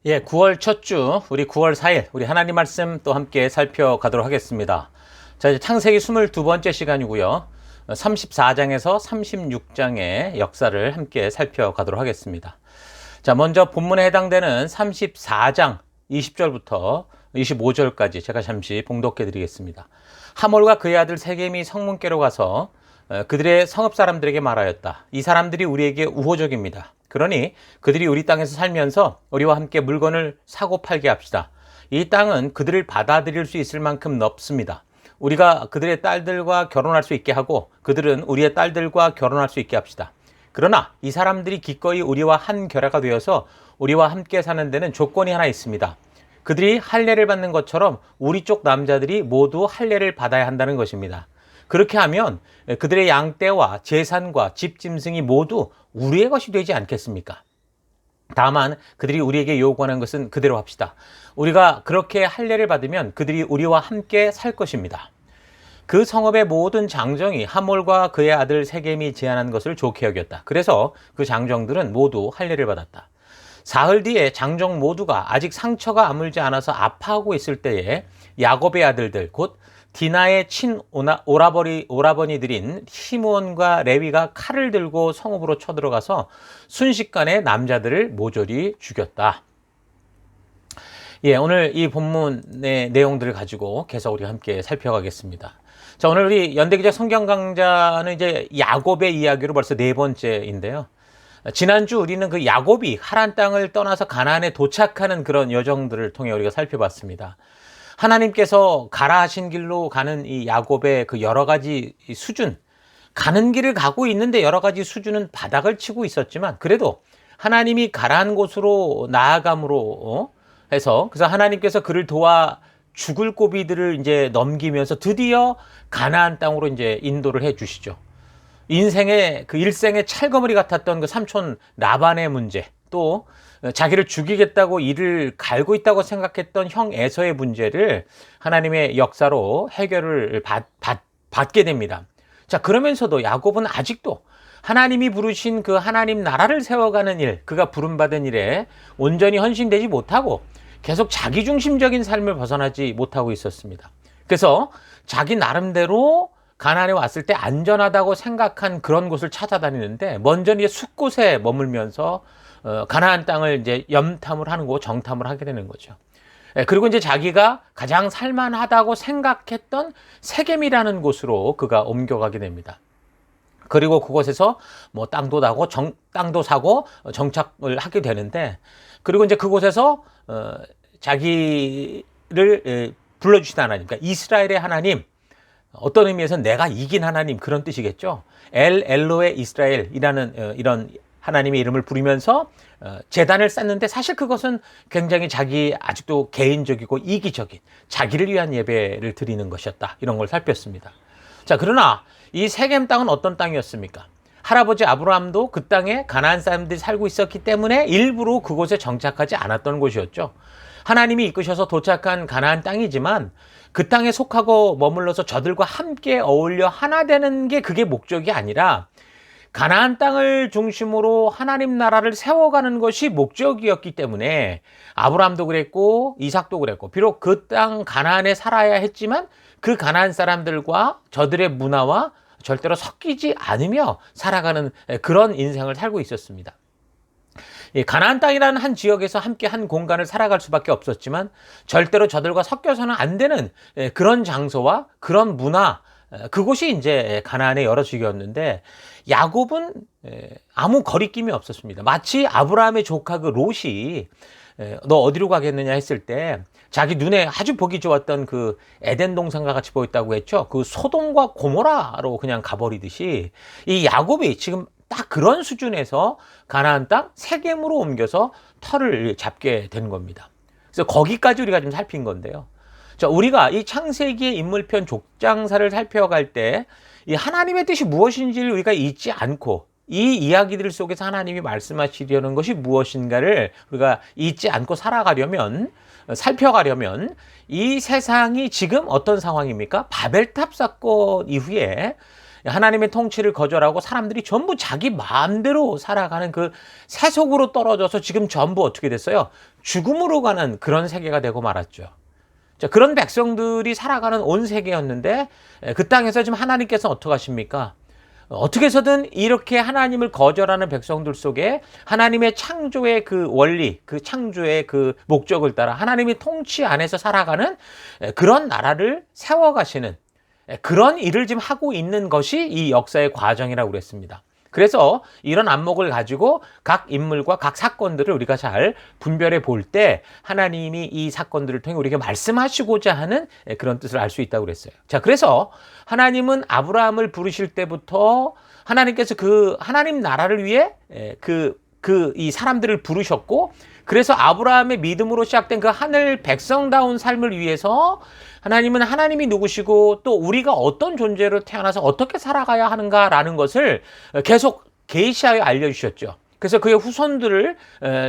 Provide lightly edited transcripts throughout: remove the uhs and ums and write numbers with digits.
예, 9월 첫 주, 우리 9월 4일, 우리 하나님 말씀 또 함께 살펴가도록 하겠습니다. 자, 이제 창세기 22번째 시간이고요. 34장에서 36장의 역사를 함께 살펴가도록 하겠습니다. 자, 먼저 본문에 해당되는 34장 20절부터 25절까지 제가 잠시 봉독해 드리겠습니다. 하몰과 그의 아들 세겜이 성문께로 가서 그들의 성읍 사람들에게 말하였다. 이 사람들이 우리에게 우호적입니다. 그러니 그들이 우리 땅에서 살면서 우리와 함께 물건을 사고 팔게 합시다. 이 땅은 그들을 받아들일 수 있을 만큼 넓습니다. 우리가 그들의 딸들과 결혼할 수 있게 하고 그들은 우리의 딸들과 결혼할 수 있게 합시다. 그러나 이 사람들이 기꺼이 우리와 한 결례가 되어서 우리와 함께 사는 데는 조건이 하나 있습니다. 그들이 할례를 받는 것처럼 우리 쪽 남자들이 모두 할례를 받아야 한다는 것입니다. 그렇게 하면 그들의 양떼와 재산과 집 짐승이 모두 우리의 것이 되지 않겠습니까? 다만 그들이 우리에게 요구하는 것은 그대로 합시다. 우리가 그렇게 할례를 받으면 그들이 우리와 함께 살 것입니다. 그 성읍의 모든 장정이 하몰과 그의 아들 세겜이 제안한 것을 좋게 여겼다. 그래서 그 장정들은 모두 할례를 받았다. 사흘 뒤에 장정 모두가 아직 상처가 아물지 않아서 아파하고 있을 때에 야곱의 아들들 곧 디나의 오라버니들인 시므온과 레위가 칼을 들고 성읍으로 쳐들어가서 순식간에 남자들을 모조리 죽였다. 예, 오늘 이 본문의 내용들을 가지고 계속 우리 함께 살펴가겠습니다. 자, 오늘 우리 연대기자 성경 강좌는 이제 야곱의 이야기로 벌써 네 번째인데요. 지난주 우리는 그 야곱이 하란 땅을 떠나서 가나안에 도착하는 그런 여정들을 통해 우리가 살펴봤습니다. 하나님께서 가라 하신 길로 가는 이 야곱의 그 여러 가지 수준, 가는 길을 가고 있는데 여러 가지 수준은 바닥을 치고 있었지만 그래도 하나님이 가라한 곳으로 나아감으로 해서 그래서 하나님께서 그를 도와 죽을 고비들을 이제 넘기면서 드디어 가나안 땅으로 이제 인도를 해 주시죠. 인생의 그 일생의 찰거머리 같았던 그 삼촌 라반의 문제, 또 자기를 죽이겠다고 이를 갈고 있다고 생각했던 형 에서의 문제를 하나님의 역사로 해결을 받게 됩니다. 자, 그러면서도 야곱은 아직도 하나님이 부르신 그 하나님 나라를 세워가는 일, 그가 부름받은 일에 온전히 헌신되지 못하고 계속 자기중심적인 삶을 벗어나지 못하고 있었습니다. 그래서 자기 나름대로 가나안에 왔을 때 안전하다고 생각한 그런 곳을 찾아다니는데 먼저 이제 숲곳에 머물면서 가나안 땅을 이제 염탐을 하는 거, 정탐을 하게 되는 거죠. 그리고 이제 자기가 가장 살만하다고 생각했던 세겜이라는 곳으로 그가 옮겨가게 됩니다. 그리고 그곳에서 뭐 땅도 사고 정착을 하게 되는데, 그리고 이제 그곳에서 자기를 불러주신 하나님, 그러니까 이스라엘의 하나님, 어떤 의미에서 내가 이긴 하나님, 그런 뜻이겠죠. 엘로의 이스라엘이라는 이런 하나님의 이름을 부르면서 제단을 쌓는데 사실 그것은 굉장히 자기 아직도 개인적이고 이기적인 자기를 위한 예배를 드리는 것이었다. 이런 걸 살폈습니다. 자, 그러나 이 세겜 땅은 어떤 땅이었습니까? 할아버지 아브라함도 그 땅에 가나안 사람들이 살고 있었기 때문에 일부러 그곳에 정착하지 않았던 곳이었죠. 하나님이 이끄셔서 도착한 가나안 땅이지만 그 땅에 속하고 머물러서 저들과 함께 어울려 하나 되는 게 그게 목적이 아니라 가나안 땅을 중심으로 하나님 나라를 세워가는 것이 목적이었기 때문에 아브라함도 그랬고 이삭도 그랬고, 비록 그 땅 가나안에 살아야 했지만 그 가나안 사람들과 저들의 문화와 절대로 섞이지 않으며 살아가는 그런 인생을 살고 있었습니다. 가나안 땅이라는 한 지역에서 함께 한 공간을 살아갈 수밖에 없었지만 절대로 저들과 섞여서는 안 되는 그런 장소와 그런 문화, 그곳이 이제 가나안의 여러 지역이었는데 야곱은 아무 거리낌이 없었습니다. 마치 아브라함의 조카 그 롯이 너 어디로 가겠느냐 했을 때 자기 눈에 아주 보기 좋았던 그 에덴 동산과 같이 보였다고 했죠. 그 소돔과 고모라로 그냥 가버리듯이 이 야곱이 지금 딱 그런 수준에서 가나안 땅 세겜으로 옮겨서 터를 잡게 된 겁니다. 그래서 거기까지 우리가 좀 살핀 건데요. 자, 우리가 이 창세기의 인물편 족장사를 살펴갈 때 이 하나님의 뜻이 무엇인지를 우리가 잊지 않고 이 이야기들 속에서 하나님이 말씀하시려는 것이 무엇인가를 우리가 잊지 않고 살펴가려면 이 세상이 지금 어떤 상황입니까? 바벨탑 사건 이후에 하나님의 통치를 거절하고 사람들이 전부 자기 마음대로 살아가는 그 세속으로 떨어져서 지금 전부 어떻게 됐어요? 죽음으로 가는 그런 세계가 되고 말았죠. 자, 그런 백성들이 살아가는 온 세계였는데 그 땅에서 지금 하나님께서 어떻게 하십니까? 어떻게 해서든 이렇게 하나님을 거절하는 백성들 속에 하나님의 창조의 그 원리, 그 창조의 그 목적을 따라 하나님의 통치 안에서 살아가는 그런 나라를 세워가시는 그런 일을 지금 하고 있는 것이 이 역사의 과정이라고 그랬습니다. 그래서 이런 안목을 가지고 각 인물과 각 사건들을 우리가 잘 분별해 볼 때 하나님이 이 사건들을 통해 우리에게 말씀하시고자 하는 그런 뜻을 알 수 있다고 그랬어요. 자, 그래서 하나님은 아브라함을 부르실 때부터 하나님께서 그 하나님 나라를 위해 이 사람들을 부르셨고, 그래서 아브라함의 믿음으로 시작된 그 하늘 백성다운 삶을 위해서 하나님은 하나님이 누구시고 또 우리가 어떤 존재로 태어나서 어떻게 살아가야 하는가라는 것을 계속 계시하여 알려주셨죠. 그래서 그의 후손들을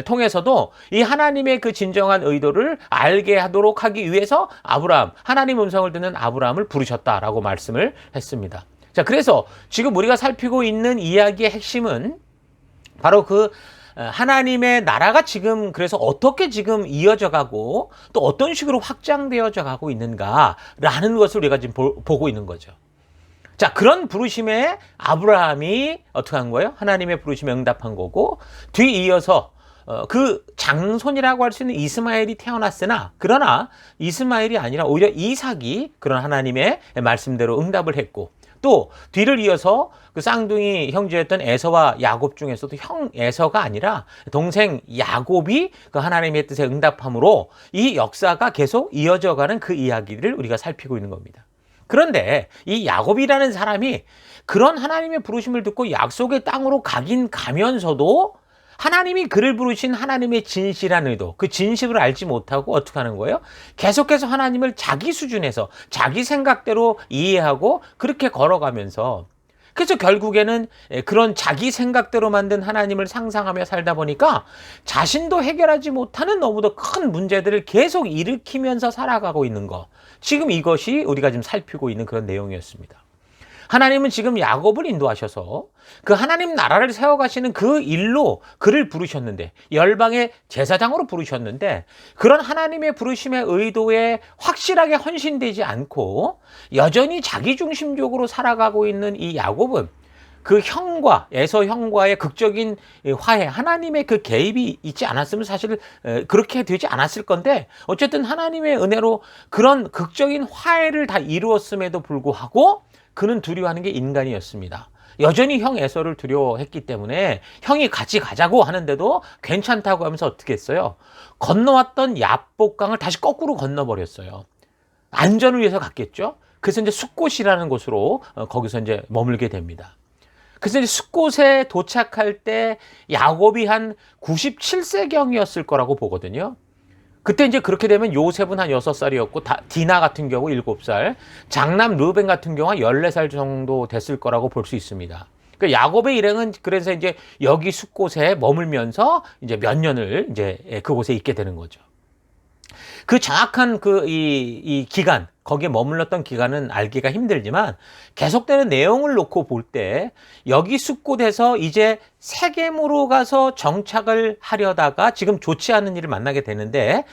통해서도 이 하나님의 그 진정한 의도를 알게 하도록 하기 위해서 하나님 음성을 듣는 아브라함을 부르셨다라고 말씀을 했습니다. 자, 그래서 지금 우리가 살피고 있는 이야기의 핵심은 바로 그 하나님의 나라가 지금 그래서 어떻게 지금 이어져 가고 또 어떤 식으로 확장되어져 가고 있는가라는 것을 우리가 지금 보고 있는 거죠. 자, 그런 부르심에 아브라함이 어떻게 한 거예요? 하나님의 부르심에 응답한 거고, 뒤이어서 그 장손이라고 할 수 있는 이스마엘이 태어났으나, 그러나 이스마엘이 아니라 오히려 이삭이 그런 하나님의 말씀대로 응답을 했고, 또 뒤를 이어서 그 쌍둥이 형제였던 에서와 야곱 중에서도 형 에서가 아니라 동생 야곱이 그 하나님의 뜻에 응답함으로 이 역사가 계속 이어져가는 그 이야기를 우리가 살피고 있는 겁니다. 그런데 이 야곱이라는 사람이 그런 하나님의 부르심을 듣고 약속의 땅으로 가긴 가면서도 하나님이 그를 부르신 하나님의 진실한 의도, 그 진실을 알지 못하고 어떻게 하는 거예요? 계속해서 하나님을 자기 수준에서 자기 생각대로 이해하고 그렇게 걸어가면서, 그래서 결국에는 그런 자기 생각대로 만든 하나님을 상상하며 살다 보니까 자신도 해결하지 못하는 너무도 큰 문제들을 계속 일으키면서 살아가고 있는 것. 지금 이것이 우리가 지금 살피고 있는 그런 내용이었습니다. 하나님은 지금 야곱을 인도하셔서 그 하나님 나라를 세워가시는 그 일로 그를 부르셨는데, 열방의 제사장으로 부르셨는데, 그런 하나님의 부르심의 의도에 확실하게 헌신되지 않고 여전히 자기중심적으로 살아가고 있는 이 야곱은 그 에서 형과의 극적인 화해, 하나님의 그 개입이 있지 않았으면 사실 그렇게 되지 않았을 건데, 어쨌든 하나님의 은혜로 그런 극적인 화해를 다 이루었음에도 불구하고 그는 두려워하는 게 인간이었습니다. 여전히 형 에서를 두려워했기 때문에 형이 같이 가자고 하는데도 괜찮다고 하면서 어떻게 했어요? 건너왔던 야복강을 다시 거꾸로 건너버렸어요. 안전을 위해서 갔겠죠? 그래서 이제 숫곳이라는 곳으로 거기서 이제 머물게 됩니다. 그래서 이제 숫곳에 도착할 때 야곱이 한 97세경이었을 거라고 보거든요. 그때 이제 그렇게 되면 요셉은 한 6살이었고, 디나 같은 경우 7살, 장남 르벤 같은 경우 한 14살 정도 됐을 거라고 볼 수 있습니다. 그러니까 야곱의 일행은 그래서 이제 여기 숫곳에 머물면서 이제 몇 년을 이제 그곳에 있게 되는 거죠. 그 정확한 이 기간, 거기에 머물렀던 기간은 알기가 힘들지만 계속되는 내용을 놓고 볼 때 여기 숫곳에서 이제 세겜으로 가서 정착을 하려다가 지금 좋지 않은 일을 만나게 되는데,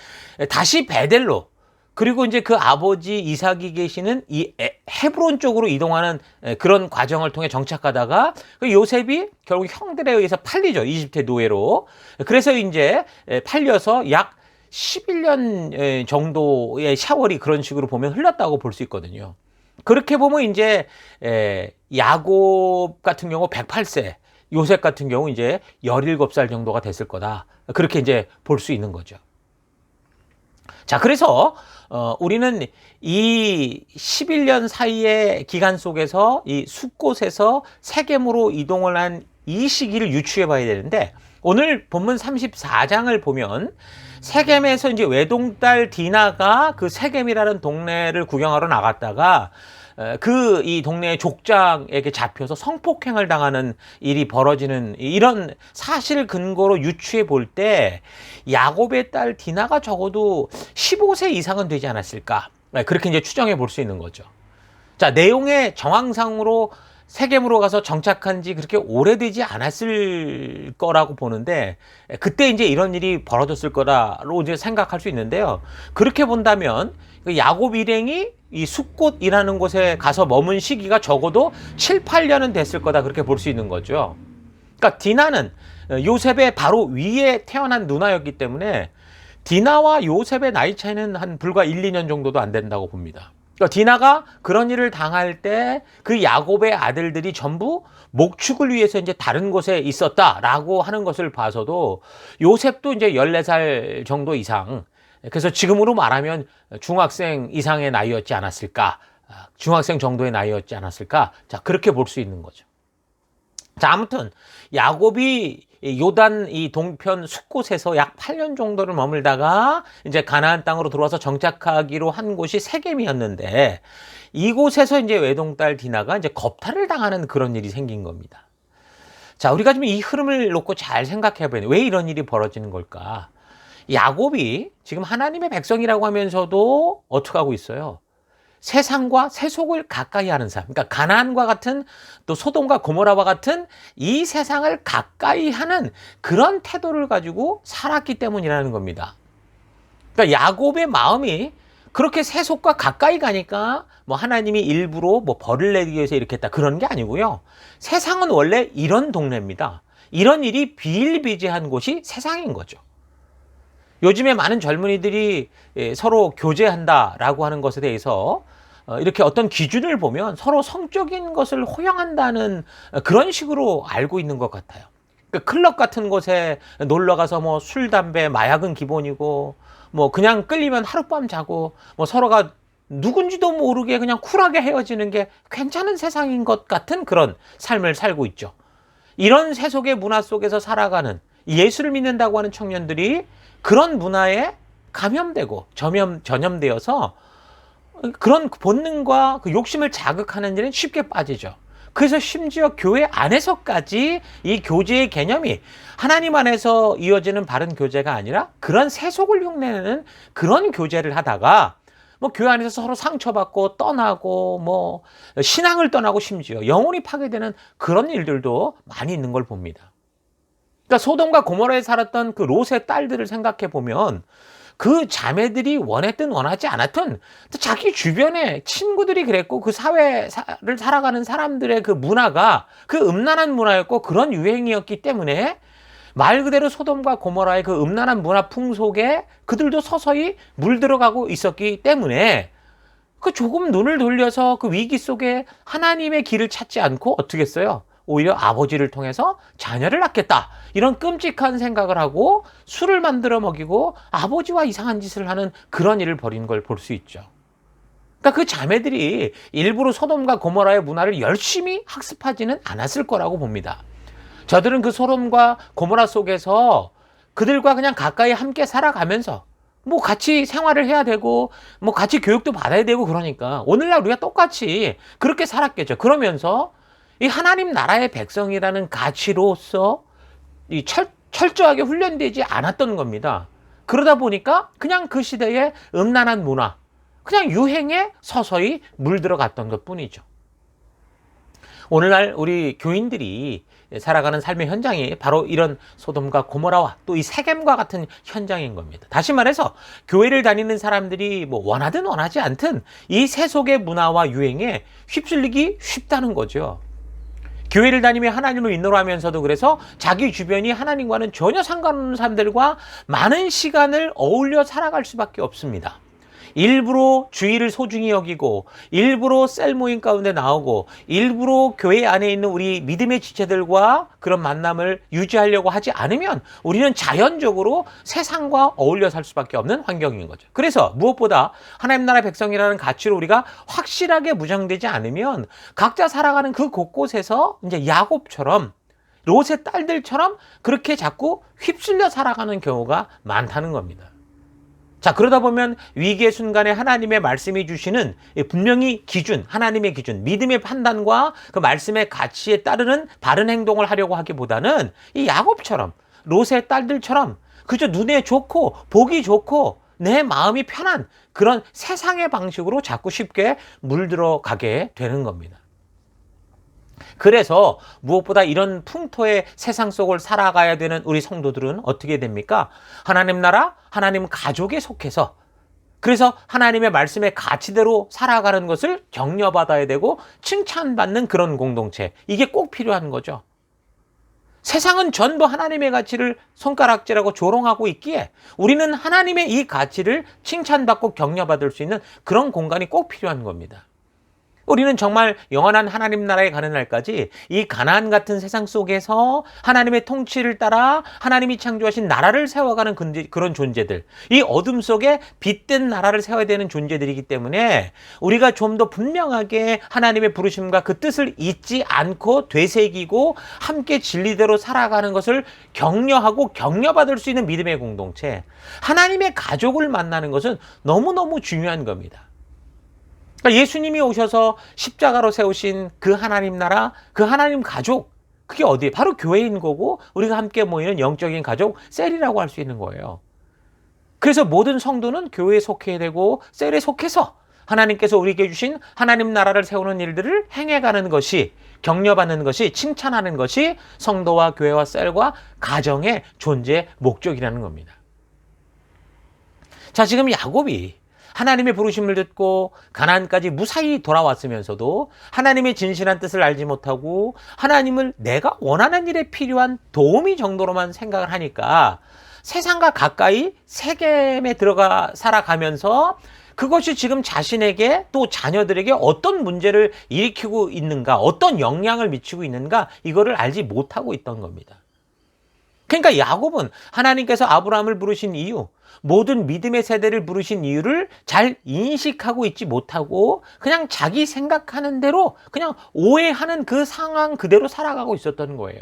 다시 베델로, 그리고 이제 그 아버지 이삭이 계시는 이 헤브론 쪽으로 이동하는 그런 과정을 통해 정착하다가 그 요셉이 결국 형들에 의해서 팔리죠. 이집트의 노예로. 그래서 이제 팔려서 약 11년 정도의 샤월이 그런 식으로 보면 흘렀다고 볼 수 있거든요. 그렇게 보면 이제 야곱 같은 경우 108세, 요셉 같은 경우 이제 17살 정도가 됐을 거다. 그렇게 이제 볼 수 있는 거죠. 자, 그래서 우리는 이 11년 사이의 기간 속에서 이 숫곳에서 세겜으로 이동을 한 이 시기를 유추해 봐야 되는데, 오늘 본문 34장을 보면 세겜에서 이제 외동딸 디나가 그 세겜이라는 동네를 구경하러 나갔다가 이 동네의 족장에게 잡혀서 성폭행을 당하는 일이 벌어지는, 이런 사실 근거로 유추해 볼 때 야곱의 딸 디나가 적어도 15세 이상은 되지 않았을까, 그렇게 이제 추정해 볼 수 있는 거죠. 자, 내용의 정황상으로 세겜으로 가서 정착한 지 그렇게 오래되지 않았을 거라고 보는데, 그때 이제 이런 일이 벌어졌을 거라고 이제 생각할 수 있는데요. 그렇게 본다면 야곱 일행이 이 숫곳이라는 곳에 가서 머문 시기가 적어도 7, 8년은 됐을 거다, 그렇게 볼 수 있는 거죠. 그러니까 디나는 요셉의 바로 위에 태어난 누나였기 때문에 디나와 요셉의 나이 차이는 한 불과 1, 2년 정도도 안 된다고 봅니다. 그러니까 디나가 그런 일을 당할 때 그 야곱의 아들들이 전부 목축을 위해서 이제 다른 곳에 있었다라고 하는 것을 봐서도 요셉도 이제 14살 정도 이상, 그래서 지금으로 말하면 중학생 이상의 나이였지 않았을까, 중학생 정도의 나이였지 않았을까, 자, 그렇게 볼 수 있는 거죠. 자, 아무튼 야곱이 요단 이 동편 숫곳에서 약 8년 정도를 머물다가 이제 가나안 땅으로 들어와서 정착하기로 한 곳이 세겜이었는데, 이곳에서 이제 외동딸 디나가 이제 겁탈을 당하는 그런 일이 생긴 겁니다. 자, 우리가 좀 이 흐름을 놓고 잘 생각해 봐야 돼요. 왜 이런 일이 벌어지는 걸까? 야곱이 지금 하나님의 백성이라고 하면서도 어떻게 하고 있어요? 세상과 세속을 가까이 하는 삶, 그러니까 가나안과 같은, 또 소돔과 고모라와 같은 이 세상을 가까이 하는 그런 태도를 가지고 살았기 때문이라는 겁니다. 그러니까 야곱의 마음이 그렇게 세속과 가까이 가니까 뭐 하나님이 일부러 뭐 벌을 내기 위해서 이렇게 했다, 그런 게 아니고요. 세상은 원래 이런 동네입니다. 이런 일이 비일비재한 곳이 세상인 거죠. 요즘에 많은 젊은이들이 서로 교제한다라고 하는 것에 대해서 이렇게 어떤 기준을 보면 서로 성적인 것을 호영한다는 그런 식으로 알고 있는 것 같아요. 그러니까 클럽 같은 곳에 놀러 가서 뭐 술, 담배, 마약은 기본이고, 뭐 그냥 끌리면 하룻밤 자고, 뭐 서로가 누군지도 모르게 그냥 쿨하게 헤어지는 게 괜찮은 세상인 것 같은 그런 삶을 살고 있죠. 이런 세속의 문화 속에서 살아가는, 예수를 믿는다고 하는 청년들이 그런 문화에 감염되고 전염되어서 그런 본능과 그 욕심을 자극하는 일은 쉽게 빠지죠. 그래서 심지어 교회 안에서까지 이 교제의 개념이 하나님 안에서 이어지는 바른 교제가 아니라 그런 세속을 흉내내는 그런 교제를 하다가 뭐 교회 안에서 서로 상처받고 떠나고, 뭐 신앙을 떠나고, 심지어 영혼이 파괴되는 그런 일들도 많이 있는 걸 봅니다. 그러니까 소돔과 고모라에 살았던 그 롯의 딸들을 생각해 보면 그 자매들이 원했든 원하지 않았든 자기 주변에 친구들이 그랬고, 그 사회를 살아가는 사람들의 그 문화가 그 음란한 문화였고 그런 유행이었기 때문에 말 그대로 소돔과 고모라의 그 음란한 문화 풍속에 그들도 서서히 물들어가고 있었기 때문에 그 조금 눈을 돌려서 그 위기 속에 하나님의 길을 찾지 않고 어떻게 했어요? 오히려 아버지를 통해서 자녀를 낳겠다, 이런 끔찍한 생각을 하고 술을 만들어 먹이고 아버지와 이상한 짓을 하는 그런 일을 벌인 걸 볼 수 있죠. 그러니까 그 자매들이 일부러 소돔과 고모라의 문화를 열심히 학습하지는 않았을 거라고 봅니다. 저들은 그 소돔과 고모라 속에서 그들과 그냥 가까이 함께 살아가면서 뭐 같이 생활을 해야 되고 뭐 같이 교육도 받아야 되고, 그러니까 오늘날 우리가 똑같이 그렇게 살았겠죠. 그러면서 이 하나님 나라의 백성이라는 가치로서 이 철저하게 훈련되지 않았던 겁니다. 그러다 보니까 그냥 그 시대의 음란한 문화, 그냥 유행에 서서히 물들어갔던 것 뿐이죠. 오늘날 우리 교인들이 살아가는 삶의 현장이 바로 이런 소돔과 고모라와 또 이 세겜과 같은 현장인 겁니다. 다시 말해서 교회를 다니는 사람들이 뭐 원하든 원하지 않든 이 세속의 문화와 유행에 휩쓸리기 쉽다는 거죠. 교회를 다니며 하나님을 인도하면서도 그래서 자기 주변이 하나님과는 전혀 상관없는 사람들과 많은 시간을 어울려 살아갈 수밖에 없습니다. 일부러 주의를 소중히 여기고, 일부러 셀 모임 가운데 나오고, 일부러 교회 안에 있는 우리 믿음의 지체들과 그런 만남을 유지하려고 하지 않으면 우리는 자연적으로 세상과 어울려 살 수밖에 없는 환경인 거죠. 그래서 무엇보다 하나님 나라 백성이라는 가치로 우리가 확실하게 무장되지 않으면 각자 살아가는 그 곳곳에서 이제 야곱처럼, 롯의 딸들처럼 그렇게 자꾸 휩쓸려 살아가는 경우가 많다는 겁니다. 자, 그러다 보면 위기의 순간에 하나님의 말씀이 주시는 분명히 기준, 하나님의 기준, 믿음의 판단과 그 말씀의 가치에 따르는 바른 행동을 하려고 하기보다는 이 야곱처럼, 롯의 딸들처럼 그저 눈에 좋고 보기 좋고 내 마음이 편한 그런 세상의 방식으로 자꾸 쉽게 물들어가게 되는 겁니다. 그래서 무엇보다 이런 풍토의 세상 속을 살아가야 되는 우리 성도들은 어떻게 됩니까? 하나님 나라, 하나님 가족에 속해서, 그래서 하나님의 말씀의 가치대로 살아가는 것을 격려받아야 되고 칭찬받는 그런 공동체, 이게 꼭 필요한 거죠. 세상은 전부 하나님의 가치를 손가락질하고 조롱하고 있기에 우리는 하나님의 이 가치를 칭찬받고 격려받을 수 있는 그런 공간이 꼭 필요한 겁니다. 우리는 정말 영원한 하나님 나라에 가는 날까지 이 가나안 같은 세상 속에서 하나님의 통치를 따라 하나님이 창조하신 나라를 세워가는 그런 존재들, 이 어둠 속에 빛된 나라를 세워야 되는 존재들이기 때문에 우리가 좀 더 분명하게 하나님의 부르심과 그 뜻을 잊지 않고 되새기고 함께 진리대로 살아가는 것을 격려하고 격려받을 수 있는 믿음의 공동체, 하나님의 가족을 만나는 것은 너무너무 중요한 겁니다. 그러니까 예수님이 오셔서 십자가로 세우신 그 하나님 나라, 그 하나님 가족, 그게 어디에? 바로 교회인 거고 우리가 함께 모이는 영적인 가족, 셀이라고 할 수 있는 거예요. 그래서 모든 성도는 교회에 속해야 되고 셀에 속해서 하나님께서 우리에게 주신 하나님 나라를 세우는 일들을 행해가는 것이, 격려받는 것이, 칭찬하는 것이 성도와 교회와 셀과 가정의 존재의 목적이라는 겁니다. 자, 지금 야곱이 하나님의 부르심을 듣고 가나안까지 무사히 돌아왔으면서도 하나님의 진실한 뜻을 알지 못하고 하나님을 내가 원하는 일에 필요한 도우미 정도로만 생각을 하니까 세상과 가까이 세겜에 들어가 살아가면서 그것이 지금 자신에게 또 자녀들에게 어떤 문제를 일으키고 있는가, 어떤 영향을 미치고 있는가, 이거를 알지 못하고 있던 겁니다. 그러니까 야곱은 하나님께서 아브라함을 부르신 이유, 모든 믿음의 세대를 부르신 이유를 잘 인식하고 있지 못하고 그냥 자기 생각하는 대로 그냥 오해하는 그 상황 그대로 살아가고 있었던 거예요.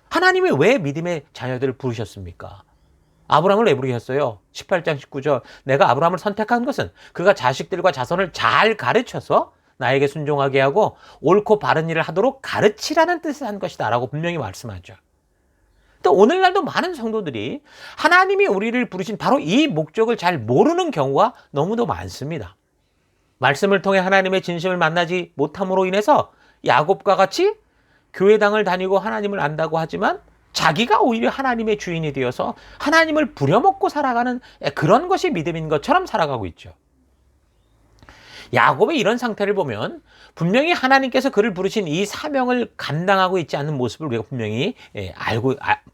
하나님이 왜 믿음의 자녀들을 부르셨습니까? 아브라함을 왜 부르셨어요? 18장 19절, 내가 아브라함을 선택한 것은 그가 자식들과 자손을 잘 가르쳐서 나에게 순종하게 하고 옳고 바른 일을 하도록 가르치라는 뜻을 한 것이다 라고 분명히 말씀하죠. 또 오늘날도 많은 성도들이 하나님이 우리를 부르신 바로 이 목적을 잘 모르는 경우가 너무도 많습니다. 말씀을 통해 하나님의 진심을 만나지 못함으로 인해서 야곱과 같이 교회당을 다니고 하나님을 안다고 하지만 자기가 오히려 하나님의 주인이 되어서 하나님을 부려먹고 살아가는 그런 것이 믿음인 것처럼 살아가고 있죠. 야곱의 이런 상태를 보면 분명히 하나님께서 그를 부르신 이 사명을 감당하고 있지 않는 모습을 우리가 분명히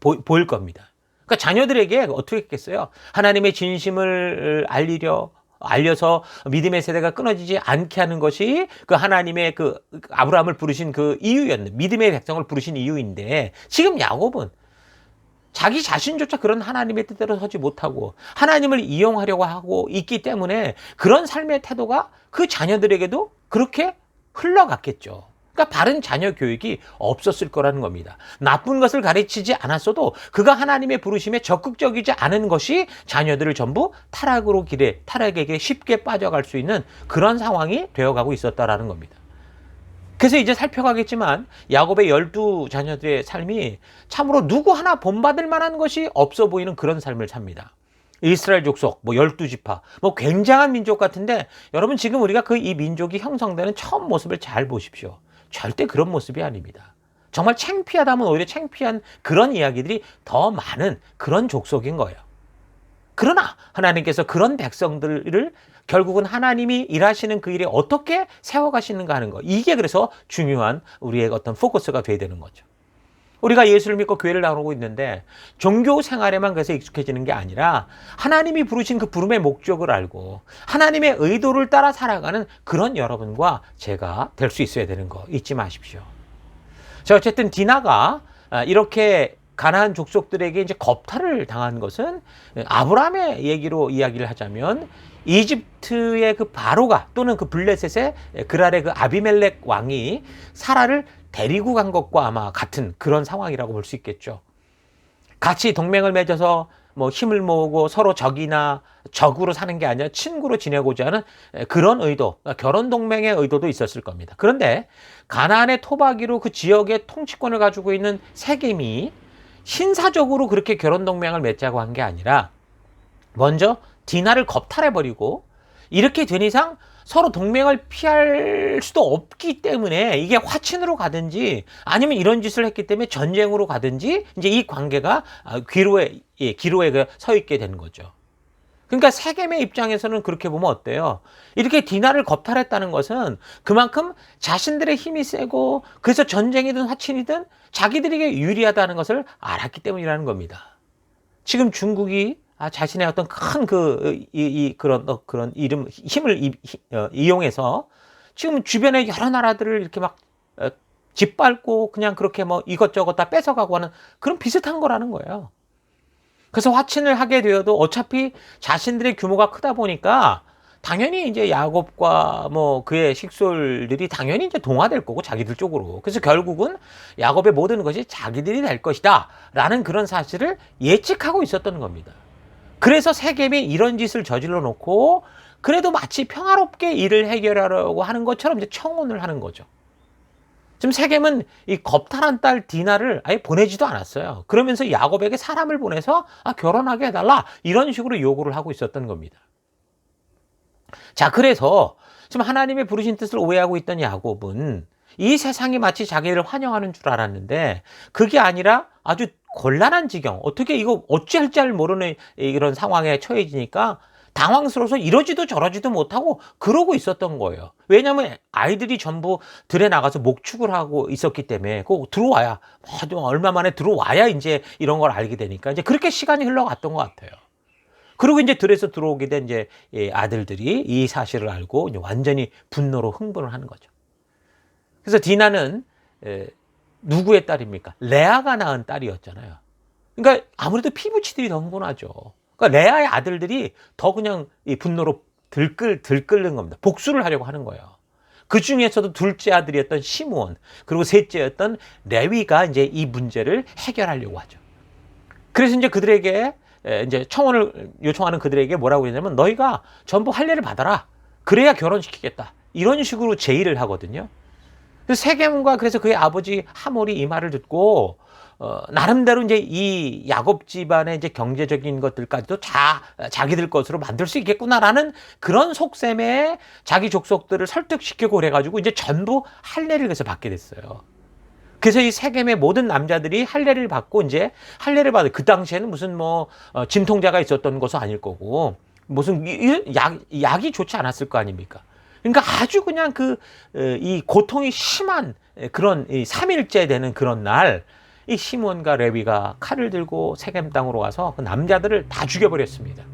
보일 겁니다. 그러니까 자녀들에게 어떻게 했겠어요? 하나님의 진심을 알려서 믿음의 세대가 끊어지지 않게 하는 것이 그 하나님의 그 아브라함을 부르신 그 이유였는데, 믿음의 백성을 부르신 이유인데, 지금 야곱은 자기 자신조차 그런 하나님의 뜻대로 서지 못하고 하나님을 이용하려고 하고 있기 때문에 그런 삶의 태도가 그 자녀들에게도 그렇게 흘러갔겠죠. 그러니까 바른 자녀 교육이 없었을 거라는 겁니다. 나쁜 것을 가르치지 않았어도 그가 하나님의 부르심에 적극적이지 않은 것이 자녀들을 전부 타락의 길에 쉽게 빠져갈 수 있는 그런 상황이 되어가고 있었다라는 겁니다. 그래서 이제 살펴가겠지만 야곱의 12자녀들의 삶이 참으로 누구 하나 본받을 만한 것이 없어 보이는 그런 삶을 삽니다. 이스라엘 족속, 12지파, 굉장한 민족 같은데 여러분 지금 우리가 이 민족이 형성되는 처음 모습을 잘 보십시오. 절대 그런 모습이 아닙니다. 정말 창피하다면 오히려 창피한 그런 이야기들이 더 많은 그런 족속인 거예요. 그러나 하나님께서 그런 백성들을 결국은 하나님이 일하시는 그 일에 어떻게 세워가시는가 하는 거, 이게 그래서 중요한 우리의 어떤 포커스가 돼야 되는 거죠. 우리가 예수를 믿고 교회를 나오고 있는데 종교 생활에만 그래서 익숙해지는 게 아니라 하나님이 부르신 그 부름의 목적을 알고 하나님의 의도를 따라 살아가는 그런 여러분과 제가 될 수 있어야 되는 거 잊지 마십시오. 자, 어쨌든 디나가 이렇게 가나안 족속들에게 이제 겁탈을 당한 것은 아브라함의 얘기로 이야기를 하자면 이집트의 그 바로가 또는 그 블레셋의 그랄의 그 아비멜렉 왕이 사라를 데리고 간 것과 아마 같은 그런 상황이라고 볼 수 있겠죠. 같이 동맹을 맺어서 힘을 모으고 서로 적으로 사는 게 아니라 친구로 지내고자 하는 그런 의도, 결혼 동맹의 의도도 있었을 겁니다. 그런데 가나안의 토박이로 그 지역의 통치권을 가지고 있는 세겜이 신사적으로 그렇게 결혼 동맹을 맺자고 한 게 아니라 먼저 디나를 겁탈해버리고 이렇게 된 이상 서로 동맹을 피할 수도 없기 때문에 이게 화친으로 가든지 아니면 이런 짓을 했기 때문에 전쟁으로 가든지 이제 이 관계가 기로에 서 있게 되는 거죠. 그러니까 세겜의 입장에서는 그렇게 보면 어때요? 이렇게 디나를 겁탈했다는 것은 그만큼 자신들의 힘이 세고 그래서 전쟁이든 화친이든 자기들에게 유리하다는 것을 알았기 때문이라는 겁니다. 지금 중국이 자신의 어떤 큰 그런 힘을 이용해서 지금 주변의 여러 나라들을 이렇게 막 짓밟고 그냥 그렇게 뭐 이것저것 다 뺏어가고 하는 그런 비슷한 거라는 거예요. 그래서 화친을 하게 되어도 어차피 자신들의 규모가 크다 보니까 당연히 이제 야곱과 뭐 그의 식솔들이 당연히 이제 동화될 거고 자기들 쪽으로. 그래서 결국은 야곱의 모든 것이 자기들이 될 것이다 라는 그런 사실을 예측하고 있었던 겁니다. 그래서 세겜이 이런 짓을 저질러 놓고 그래도 마치 평화롭게 일을 해결하려고 하는 것처럼 이제 청혼을 하는 거죠. 지금 세겜은 이 겁탈한 딸 디나를 아예 보내지도 않았어요. 그러면서 야곱에게 사람을 보내서 결혼하게 해달라 이런 식으로 요구를 하고 있었던 겁니다. 자, 그래서 지금 하나님의 부르신 뜻을 오해하고 있던 야곱은 이 세상이 마치 자기를 환영하는 줄 알았는데 그게 아니라 아주 곤란한 지경, 어떻게 이거 어찌할 줄 모르는 이런 상황에 처해지니까 당황스러워서 이러지도 저러지도 못하고 그러고 있었던 거예요. 왜냐하면 아이들이 전부 들에 나가서 목축을 하고 있었기 때문에 꼭 들어와야 얼마 만에 들어와야 이제 이런 걸 알게 되니까 이제 그렇게 시간이 흘러갔던 것 같아요. 그리고 이제 들에서 들어오게 된 이제 아들들이 이 사실을 알고 이제 완전히 분노로 흥분을 하는 거죠. 그래서 디나는 누구의 딸입니까? 레아가 낳은 딸이었잖아요. 그러니까 아무래도 피부치들이 더 흥분하죠. 그러니까 레아의 아들들이 더 그냥 이 분노로 들끓는 겁니다. 복수를 하려고 하는 거예요. 그 중에서도 둘째 아들이었던 시므온 그리고 셋째였던 레위가 이제 이 문제를 해결하려고 하죠. 그래서 이제 그들에게 이제 청혼을 요청하는 그들에게 뭐라고 했냐면 너희가 전부 할례를 받아라. 그래야 결혼시키겠다. 이런 식으로 제의를 하거든요. 그래서 세겜과 그래서 그의 아버지 하몰이 이 말을 듣고 나름대로 이제 이 야곱 집안의 이제 경제적인 것들까지도 다 자기들 것으로 만들 수 있겠구나라는 그런 속셈에 자기 족속들을 설득시키고 그래가지고 이제 전부 할례를 그래서 받게 됐어요. 그래서 이 세겜의 모든 남자들이 할례를 받고 이제 할례를 받은 그 당시에는 무슨 뭐 진통제가 있었던 것은 아닐 거고 무슨 약이 좋지 않았을 거 아닙니까? 그러니까 아주 그냥 이 고통이 심한 그런 이 3일째 되는 그런 날 이 시몬과 레위가 칼을 들고 세겜 땅으로 가서 그 남자들을 다 죽여버렸습니다.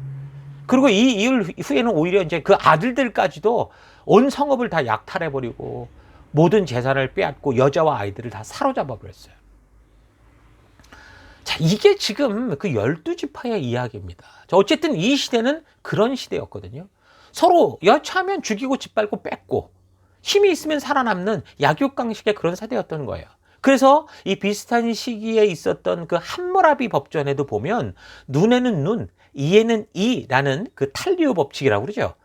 그리고 이 일 후에는 오히려 이제 그 아들들까지도 온 성읍을 다 약탈해버리고 모든 재산을 빼앗고 여자와 아이들을 다 사로잡아 버렸어요. 자, 이게 지금 그 12지파의 이야기입니다. 자, 어쨌든 이 시대는 그런 시대였거든요. 서로 여차하면 죽이고 짓밟고 뺏고 힘이 있으면 살아남는 약육강식의 그런 세대였던 거예요. 그래서 이 비슷한 시기에 있었던 그 함무라비 법전에도 보면 눈에는 눈, 이에는 이라는 그 탈리오 법칙이라고 그러죠.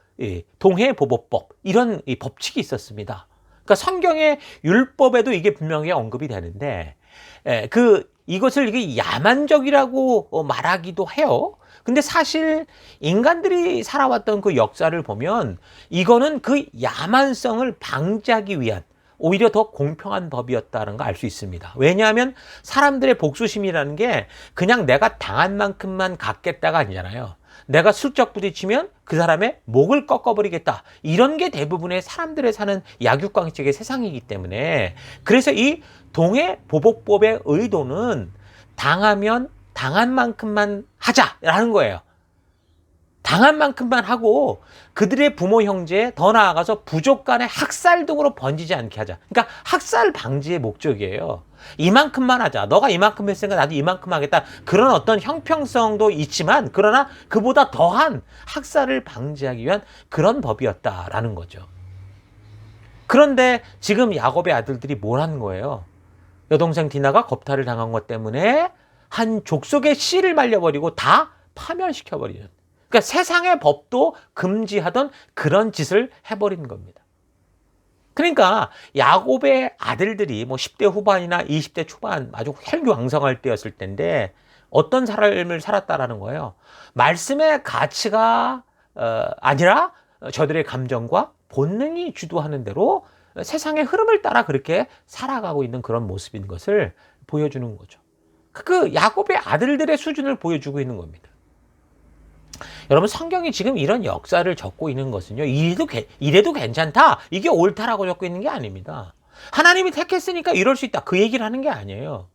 동해보복법 이런 이 법칙이 있었습니다. 그러니까 성경의 율법에도 이게 분명히 언급이 되는데 이것을 이게 야만적이라고 말하기도 해요. 근데 사실 인간들이 살아왔던 그 역사를 보면 이거는 그 야만성을 방지하기 위한 오히려 더 공평한 법이었다는 걸 알 수 있습니다. 왜냐하면 사람들의 복수심이라는 게 그냥 내가 당한 만큼만 갚겠다가 아니잖아요. 내가 슬쩍 부딪히면 그 사람의 목을 꺾어버리겠다. 이런 게 대부분의 사람들의 사는 약육강식의 세상이기 때문에 그래서 이 동해보복법의 의도는 당하면 당한 만큼만 하자라는 거예요. 당한 만큼만 하고 그들의 부모 형제 더 나아가서 부족 간의 학살 등으로 번지지 않게 하자. 그러니까 학살 방지의 목적이에요. 이만큼만 하자. 너가 이만큼 했으니까 나도 이만큼 하겠다. 그런 어떤 형평성도 있지만 그러나 그보다 더한 학살을 방지하기 위한 그런 법이었다라는 거죠. 그런데 지금 야곱의 아들들이 뭘 한 거예요? 여동생 디나가 겁탈을 당한 것 때문에 한 족속의 씨를 말려버리고 다 파멸시켜버리는. 그러니까 세상의 법도 금지하던 그런 짓을 해버린 겁니다. 그러니까 야곱의 아들들이 뭐 10대 후반이나 20대 초반 아주 혈기왕성할 때였을 텐데 어떤 삶을 살았다라는 거예요. 말씀의 가치가 아니라 저들의 감정과 본능이 주도하는 대로 세상의 흐름을 따라 그렇게 살아가고 있는 그런 모습인 것을 보여주는 거죠. 그 야곱의 아들들의 수준을 보여주고 있는 겁니다. 여러분, 성경이 지금 이런 역사를 적고 있는 것은요, 이래도 괜찮다, 이게 옳다라고 적고 있는 게 아닙니다. 하나님이 택했으니까 이럴 수 있다, 그 얘기를 하는 게 아니에요.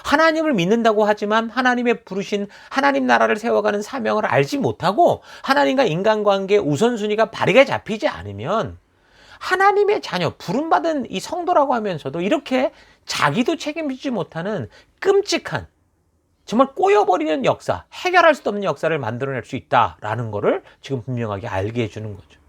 하나님을 믿는다고 하지만 하나님의 부르신 하나님 나라를 세워가는 사명을 알지 못하고 하나님과 인간관계의 우선순위가 바르게 잡히지 않으면 하나님의 자녀, 부름받은 이 성도라고 하면서도 이렇게 자기도 책임지지 못하는 끔찍한, 정말 꼬여버리는 역사, 해결할 수 없는 역사를 만들어낼 수 있다라는 거를 지금 분명하게 알게 해주는 거죠.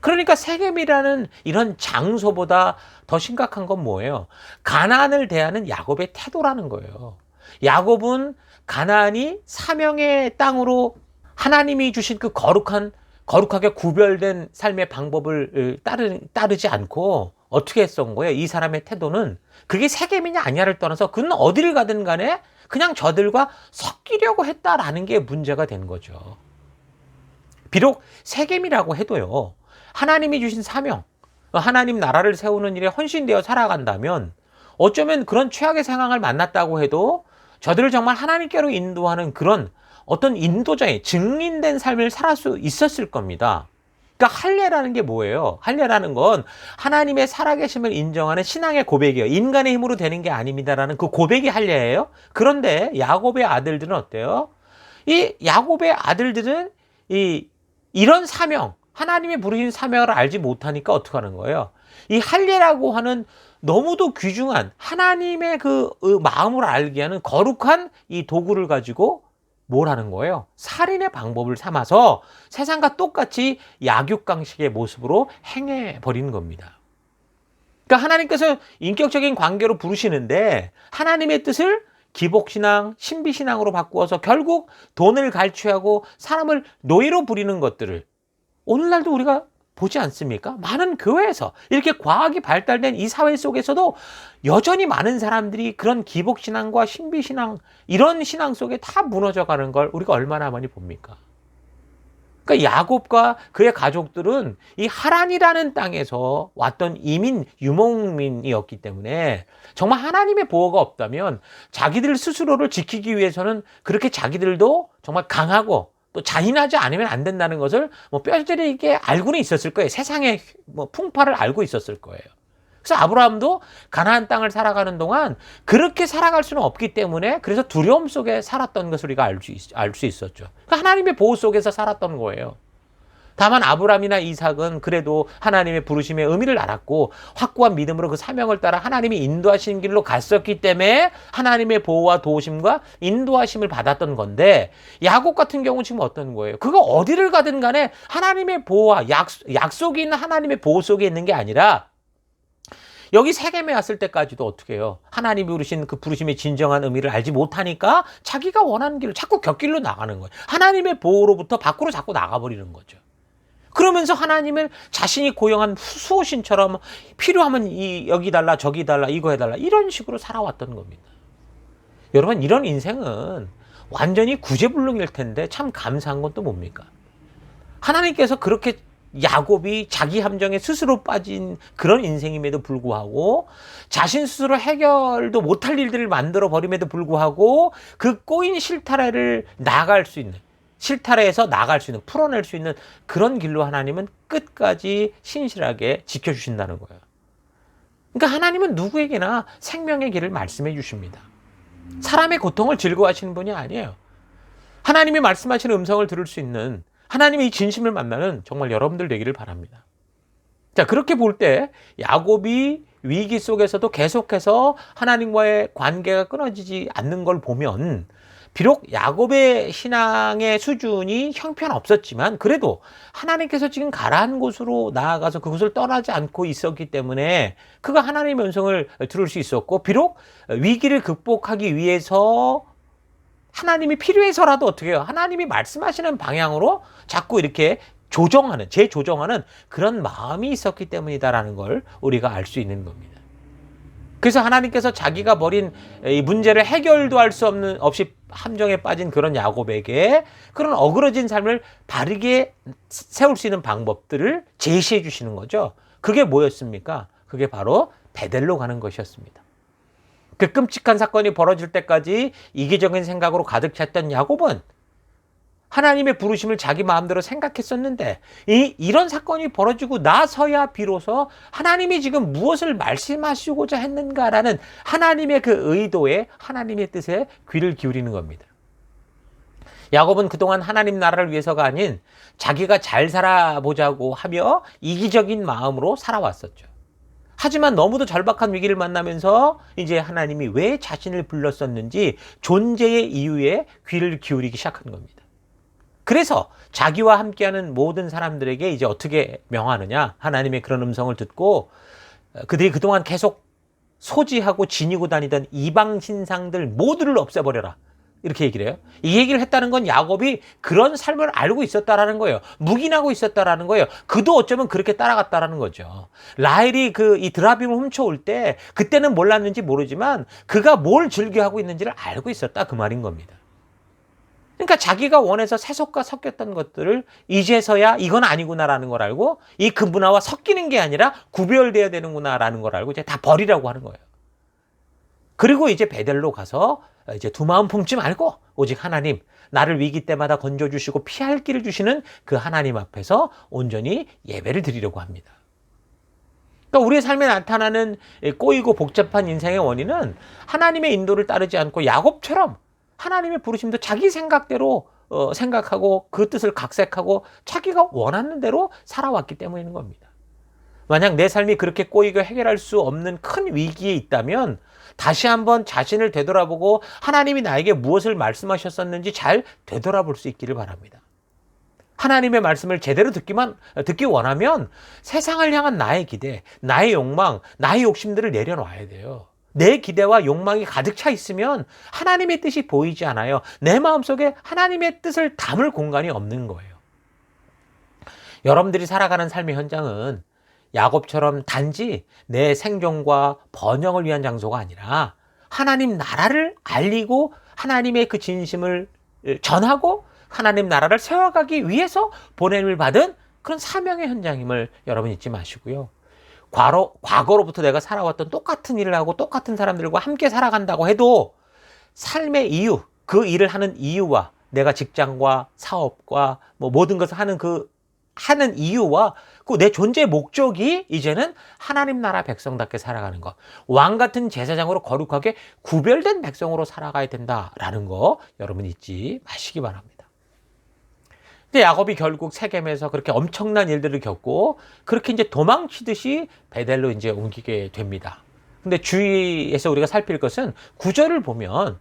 그러니까 세겜이라는 이런 장소보다 더 심각한 건 뭐예요? 가나안을 대하는 야곱의 태도라는 거예요. 야곱은 가나안이 사명의 땅으로 하나님이 주신 그 거룩하게 구별된 삶의 방법을 따르지 않고 어떻게 했던 거예요? 이 사람의 태도는 그게 세겜이냐 아니냐를 떠나서 그는 어디를 가든 간에 그냥 저들과 섞이려고 했다라는 게 문제가 된 거죠. 비록 세겜이라고 해도요, 하나님이 주신 사명, 하나님 나라를 세우는 일에 헌신되어 살아간다면 어쩌면 그런 최악의 상황을 만났다고 해도 저들을 정말 하나님께로 인도하는 그런 어떤 인도자의 증인된 삶을 살 수 있었을 겁니다. 그러니까 할례라는 게 뭐예요? 할례라는 건 하나님의 살아계심을 인정하는 신앙의 고백이에요. 인간의 힘으로 되는 게 아닙니다라는 그 고백이 할례예요. 그런데 야곱의 아들들은 어때요? 이 야곱의 아들들은 이런 사명, 하나님의 부르신 사명을 알지 못하니까 어떻게 하는 거예요? 이 할례라고 하는 너무도 귀중한 하나님의 그 마음을 알게 하는 거룩한 이 도구를 가지고 뭘 하는 거예요? 살인의 방법을 삼아서 세상과 똑같이 약육강식의 모습으로 행해버리는 겁니다. 그러니까 하나님께서 인격적인 관계로 부르시는데 하나님의 뜻을 기복신앙, 신비신앙으로 바꾸어서 결국 돈을 갈취하고 사람을 노예로 부리는 것들을 오늘날도 우리가 보지 않습니까? 많은 교회에서 이렇게 과학이 발달된 이 사회 속에서도 여전히 많은 사람들이 그런 기복신앙과 신비신앙, 이런 신앙 속에 다 무너져가는 걸 우리가 얼마나 많이 봅니까? 그러니까 야곱과 그의 가족들은 이 하란이라는 땅에서 왔던 이민, 유목민이었기 때문에 정말 하나님의 보호가 없다면 자기들 스스로를 지키기 위해서는 그렇게 자기들도 정말 강하고 또 잔인하지 않으면 안 된다는 것을 뼈저리게 알고는 있었을 거예요. 세상의 풍파를 알고 있었을 거예요. 그래서 아브라함도 가나안 땅을 살아가는 동안 그렇게 살아갈 수는 없기 때문에 그래서 두려움 속에 살았던 것을 우리가 알 수 있었죠. 그러니까 하나님의 보호 속에서 살았던 거예요. 다만 아브라함이나 이삭은 그래도 하나님의 부르심의 의미를 알았고 확고한 믿음으로 그 사명을 따라 하나님이 인도하신 길로 갔었기 때문에 하나님의 보호와 도우심과 인도하심을 받았던 건데, 야곱 같은 경우는 지금 어떤 거예요? 그거 어디를 가든 간에 하나님의 보호와 약속이 있는 하나님의 보호 속에 있는 게 아니라 여기 세겜에 왔을 때까지도 어떻게 해요? 하나님이 부르신 그 부르심의 진정한 의미를 알지 못하니까 자기가 원하는 길을 자꾸 곁길로 나가는 거예요. 하나님의 보호로부터 밖으로 자꾸 나가버리는 거죠. 그러면서 하나님을 자신이 고용한 수호신처럼 필요하면 여기 달라 저기 달라 이거 해달라 이런 식으로 살아왔던 겁니다. 여러분, 이런 인생은 완전히 구제불능일 텐데 참 감사한 건 또 뭡니까? 하나님께서 그렇게 야곱이 자기 함정에 스스로 빠진 그런 인생임에도 불구하고 자신 스스로 해결도 못할 일들을 만들어 버림에도 불구하고 그 꼬인 실타래를 나갈 수 있는, 실타래에서 나갈 수 있는, 풀어낼 수 있는 그런 길로 하나님은 끝까지 신실하게 지켜주신다는 거예요. 그러니까 하나님은 누구에게나 생명의 길을 말씀해 주십니다. 사람의 고통을 즐거워하시는 분이 아니에요. 하나님이 말씀하시는 음성을 들을 수 있는, 하나님의 이 진심을 만나는 정말 여러분들 되기를 바랍니다. 자, 그렇게 볼 때 야곱이 위기 속에서도 계속해서 하나님과의 관계가 끊어지지 않는 걸 보면 비록 야곱의 신앙의 수준이 형편없었지만 그래도 하나님께서 지금 가라한 곳으로 나아가서 그곳을 떠나지 않고 있었기 때문에 그가 하나님의 음성을 들을 수 있었고, 비록 위기를 극복하기 위해서 하나님이 필요해서라도 어떻게 해요? 하나님이 말씀하시는 방향으로 자꾸 이렇게 재조정하는 그런 마음이 있었기 때문이다라는 걸 우리가 알 수 있는 겁니다. 그래서 하나님께서 자기가 벌인 이 문제를 해결도 할 수 없이 함정에 빠진 그런 야곱에게 그런 어그러진 삶을 바르게 세울 수 있는 방법들을 제시해 주시는 거죠. 그게 뭐였습니까? 그게 바로 베델로 가는 것이었습니다. 그 끔찍한 사건이 벌어질 때까지 이기적인 생각으로 가득 찼던 야곱은 하나님의 부르심을 자기 마음대로 생각했었는데 이런 사건이 벌어지고 나서야 비로소 하나님이 지금 무엇을 말씀하시고자 했는가라는 하나님의 그 의도에 하나님의 뜻에 귀를 기울이는 겁니다. 야곱은 그동안 하나님 나라를 위해서가 아닌 자기가 잘 살아보자고 하며 이기적인 마음으로 살아왔었죠. 하지만 너무도 절박한 위기를 만나면서 이제 하나님이 왜 자신을 불렀었는지 존재의 이유에 귀를 기울이기 시작한 겁니다. 그래서 자기와 함께하는 모든 사람들에게 이제 어떻게 명하느냐? 하나님의 그런 음성을 듣고 그들이 그동안 계속 소지하고 지니고 다니던 이방 신상들 모두를 없애버려라. 이렇게 얘기를 해요. 이 얘기를 했다는 건 야곱이 그런 삶을 알고 있었다라는 거예요. 묵인하고 있었다라는 거예요. 그도 어쩌면 그렇게 따라갔다라는 거죠. 라헬이 이 드라빔을 훔쳐올 때 그때는 몰랐는지 모르지만 그가 뭘 즐겨하고 있는지를 알고 있었다 그 말인 겁니다. 그러니까 자기가 원해서 세속과 섞였던 것들을 이제서야 이건 아니구나라는 걸 알고 이 금문화와 섞이는 게 아니라 구별되어야 되는구나라는 걸 알고 이제 다 버리라고 하는 거예요. 그리고 이제 베델로 가서 이제 두 마음 품지 말고 오직 하나님, 나를 위기 때마다 건져주시고 피할 길을 주시는 그 하나님 앞에서 온전히 예배를 드리려고 합니다. 그러니까 우리의 삶에 나타나는 꼬이고 복잡한 인생의 원인은 하나님의 인도를 따르지 않고 야곱처럼 하나님의 부르심도 자기 생각대로 생각하고 그 뜻을 각색하고 자기가 원하는 대로 살아왔기 때문인 겁니다. 만약 내 삶이 그렇게 꼬이고 해결할 수 없는 큰 위기에 있다면 다시 한번 자신을 되돌아보고 하나님이 나에게 무엇을 말씀하셨었는지 잘 되돌아볼 수 있기를 바랍니다. 하나님의 말씀을 제대로 듣기 원하면 세상을 향한 나의 기대, 나의 욕망, 나의 욕심들을 내려놔야 돼요. 내 기대와 욕망이 가득 차 있으면 하나님의 뜻이 보이지 않아요. 내 마음속에 하나님의 뜻을 담을 공간이 없는 거예요. 여러분들이 살아가는 삶의 현장은 야곱처럼 단지 내 생존과 번영을 위한 장소가 아니라 하나님 나라를 알리고 하나님의 그 진심을 전하고 하나님 나라를 세워가기 위해서 보냄을 받은 그런 사명의 현장임을 여러분 잊지 마시고요. 과거로부터 내가 살아왔던 똑같은 일을 하고 똑같은 사람들과 함께 살아간다고 해도 삶의 이유, 그 일을 하는 이유와 내가 직장과 사업과 모든 것을 하는 이유와 그 내 존재의 목적이 이제는 하나님 나라 백성답게 살아가는 것. 왕 같은 제사장으로 거룩하게 구별된 백성으로 살아가야 된다라는 거 여러분 잊지 마시기 바랍니다. 근데 야곱이 결국 세겜에서 그렇게 엄청난 일들을 겪고 그렇게 이제 도망치듯이 베델로 이제 옮기게 됩니다. 근데 주위에서 우리가 살필 것은 9절을 보면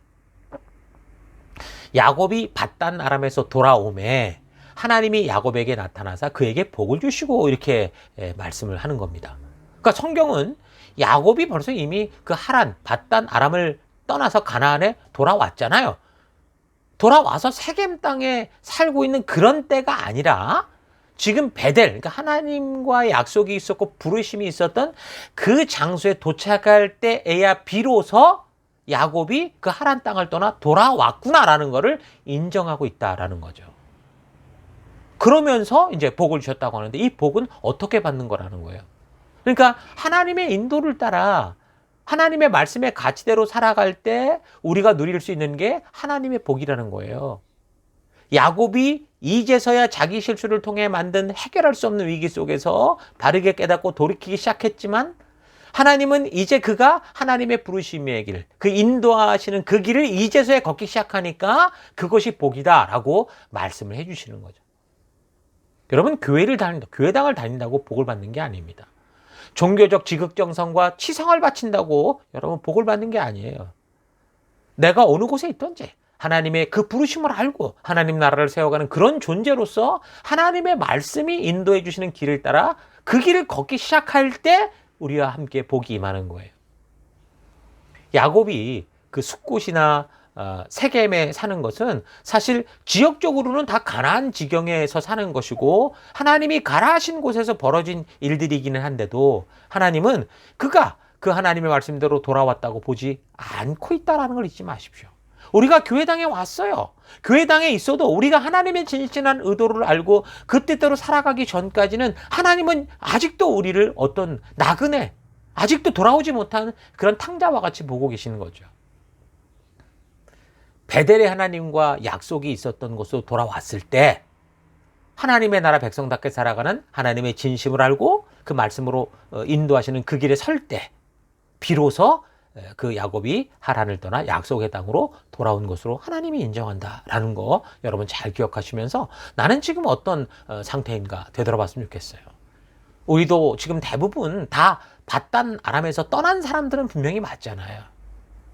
야곱이 밧단 아람에서 돌아오매 하나님이 야곱에게 나타나사 그에게 복을 주시고 이렇게 말씀을 하는 겁니다. 그러니까 성경은 야곱이 벌써 이미 그 하란, 밧단 아람을 떠나서 가나안에 돌아왔잖아요. 돌아와서 세겜 땅에 살고 있는 그런 때가 아니라 지금 베델, 그러니까 하나님과의 약속이 있었고 부르심이 있었던 그 장소에 도착할 때에야 비로소 야곱이 그 하란 땅을 떠나 돌아왔구나라는 것을 인정하고 있다라는 거죠. 그러면서 이제 복을 주셨다고 하는데 이 복은 어떻게 받는 거라는 거예요. 그러니까 하나님의 인도를 따라 하나님의 말씀의 가치대로 살아갈 때 우리가 누릴 수 있는 게 하나님의 복이라는 거예요. 야곱이 이제서야 자기 실수를 통해 만든 해결할 수 없는 위기 속에서 바르게 깨닫고 돌이키기 시작했지만 하나님은 이제 그가 하나님의 부르심의 길, 그 인도하시는 그 길을 이제서야 걷기 시작하니까 그것이 복이다라고 말씀을 해주시는 거죠. 여러분 교회당을 다닌다고 복을 받는 게 아닙니다. 종교적 지극정성과 치성을 바친다고 여러분 복을 받는 게 아니에요. 내가 어느 곳에 있든지 하나님의 그 부르심을 알고 하나님 나라를 세워가는 그런 존재로서 하나님의 말씀이 인도해 주시는 길을 따라 그 길을 걷기 시작할 때 우리와 함께 복이 임하는 거예요. 야곱이 그 숫곳이나 세겜에 사는 것은 사실 지역적으로는 다 가나안 지경에서 사는 것이고 하나님이 가라 하신 곳에서 벌어진 일들이기는 한데도 하나님은 그가 그 하나님의 말씀대로 돌아왔다고 보지 않고 있다는 걸 잊지 마십시오. 우리가 교회당에 왔어요. 교회당에 있어도 우리가 하나님의 진실한 의도를 알고 그 뜻대로 살아가기 전까지는 하나님은 아직도 우리를 어떤 나그네, 아직도 돌아오지 못한 그런 탕자와 같이 보고 계시는 거죠. 베델의 하나님과 약속이 있었던 곳으로 돌아왔을 때 하나님의 나라 백성답게 살아가는 하나님의 진심을 알고 그 말씀으로 인도하시는 그 길에 설 때 비로소 그 야곱이 하란을 떠나 약속의 땅으로 돌아온 것으로 하나님이 인정한다라는 거 여러분 잘 기억하시면서 나는 지금 어떤 상태인가 되돌아봤으면 좋겠어요. 우리도 지금 대부분 다 바단 아람에서 떠난 사람들은 분명히 맞잖아요.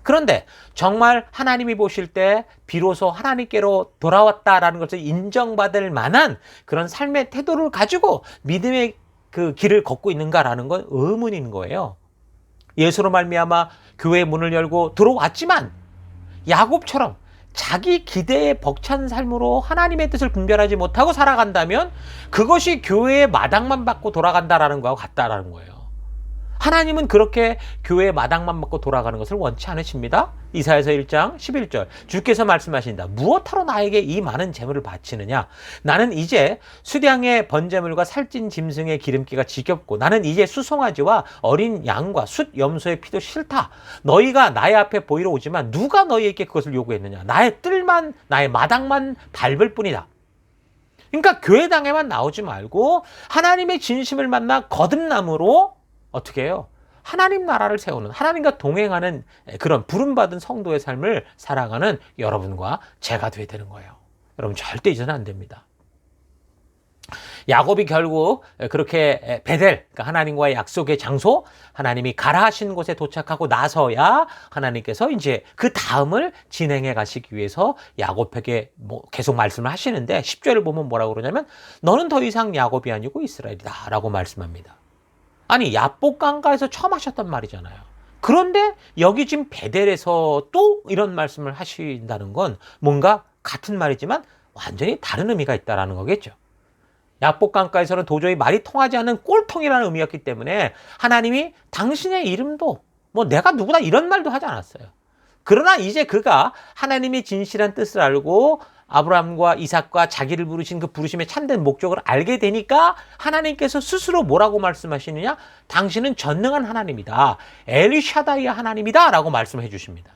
그런데 정말 하나님이 보실 때 비로소 하나님께로 돌아왔다라는 것을 인정받을 만한 그런 삶의 태도를 가지고 믿음의 그 길을 걷고 있는가라는 건 의문인 거예요. 예수로 말미암아 교회의 문을 열고 들어왔지만 야곱처럼 자기 기대에 벅찬 삶으로 하나님의 뜻을 분별하지 못하고 살아간다면 그것이 교회의 마당만 받고 돌아간다라는 거하고 같다라는 거예요. 하나님은 그렇게 교회의 마당만 받고 돌아가는 것을 원치 않으십니다. 이사야서 1장 11절 주께서 말씀하신다. 무엇하러 나에게 이 많은 재물을 바치느냐? 나는 이제 수량의 번제물과 살찐 짐승의 기름기가 지겹고 나는 이제 수송아지와 어린 양과 숫 염소의 피도 싫다. 너희가 나의 앞에 보이러 오지만 누가 너희에게 그것을 요구했느냐? 나의 뜰만 나의 마당만 밟을 뿐이다. 그러니까 교회당에만 나오지 말고 하나님의 진심을 만나 거듭남으로 어떻게 해요? 하나님 나라를 세우는, 하나님과 동행하는 그런 부름받은 성도의 삶을 살아가는 여러분과 제가 돼야 되는 거예요. 여러분 절대 잊어서는 안 됩니다. 야곱이 결국 그렇게 베델, 그러니까 하나님과의 약속의 장소, 하나님이 가라 하신 곳에 도착하고 나서야 하나님께서 이제 그 다음을 진행해 가시기 위해서 야곱에게 계속 말씀을 하시는데 10절을 보면 뭐라고 그러냐면 너는 더 이상 야곱이 아니고 이스라엘이다 라고 말씀합니다. 아니 야복 강가에서 처음 하셨단 말이잖아요. 그런데 여기 지금 베델에서 또 이런 말씀을 하신다는 건 뭔가 같은 말이지만 완전히 다른 의미가 있다는 거겠죠. 야복 강가에서는 도저히 말이 통하지 않는 꼴통이라는 의미였기 때문에 하나님이 당신의 이름도 내가 누구다 이런 말도 하지 않았어요. 그러나 이제 그가 하나님의 진실한 뜻을 알고 아브라함과 이삭과 자기를 부르신 그 부르심의 참된 목적을 알게 되니까 하나님께서 스스로 뭐라고 말씀하시느냐? 당신은 전능한 하나님이다. 엘샤다이의 하나님이다 라고 말씀해 주십니다.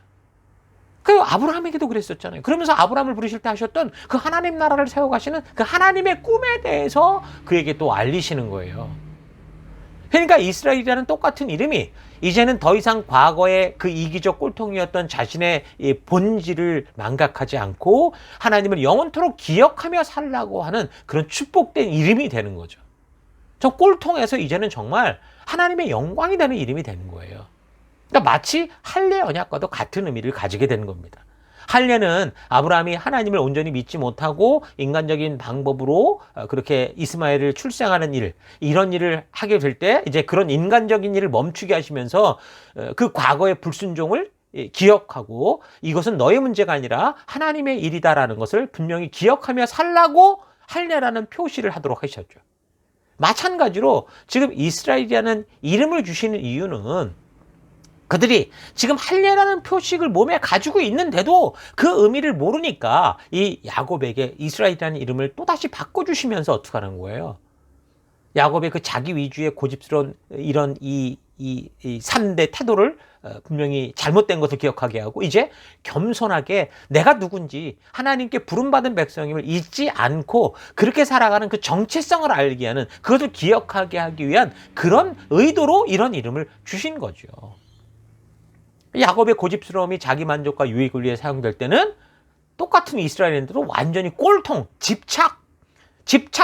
그 아브라함에게도 그랬었잖아요. 그러면서 아브라함을 부르실 때 하셨던 그 하나님 나라를 세워가시는 그 하나님의 꿈에 대해서 그에게 또 알리시는 거예요. 그러니까 이스라엘이라는 똑같은 이름이 이제는 더 이상 과거의 그 이기적 꼴통이었던 자신의 본질을 망각하지 않고 하나님을 영원토록 기억하며 살라고 하는 그런 축복된 이름이 되는 거죠. 저 꼴통에서 이제는 정말 하나님의 영광이 되는 이름이 되는 거예요. 그러니까 마치 할례 언약과도 같은 의미를 가지게 되는 겁니다. 할례는 아브라함이 하나님을 온전히 믿지 못하고 인간적인 방법으로 그렇게 이스마엘을 출생하는 일, 이런 일을 하게 될 때 이제 그런 인간적인 일을 멈추게 하시면서 그 과거의 불순종을 기억하고 이것은 너의 문제가 아니라 하나님의 일이다라는 것을 분명히 기억하며 살라고 할례라는 표시를 하도록 하셨죠. 마찬가지로 지금 이스라엘이라는 이름을 주시는 이유는 그들이 지금 할례라는 표식을 몸에 가지고 있는데도 그 의미를 모르니까 이 야곱에게 이스라엘이라는 이름을 또다시 바꿔주시면서 어떻게 하는 거예요? 야곱의 그 자기 위주의 고집스러운 이런 이 3대 태도를 분명히 잘못된 것을 기억하게 하고 이제 겸손하게 내가 누군지 하나님께 부름받은 백성임을 잊지 않고 그렇게 살아가는 그 정체성을 알게 하는 그것을 기억하게 하기 위한 그런 의도로 이런 이름을 주신 거죠. 야곱의 고집스러움이 자기 만족과 유익을 위해 사용될 때는 똑같은 이스라엘인들도 완전히 꼴통, 집착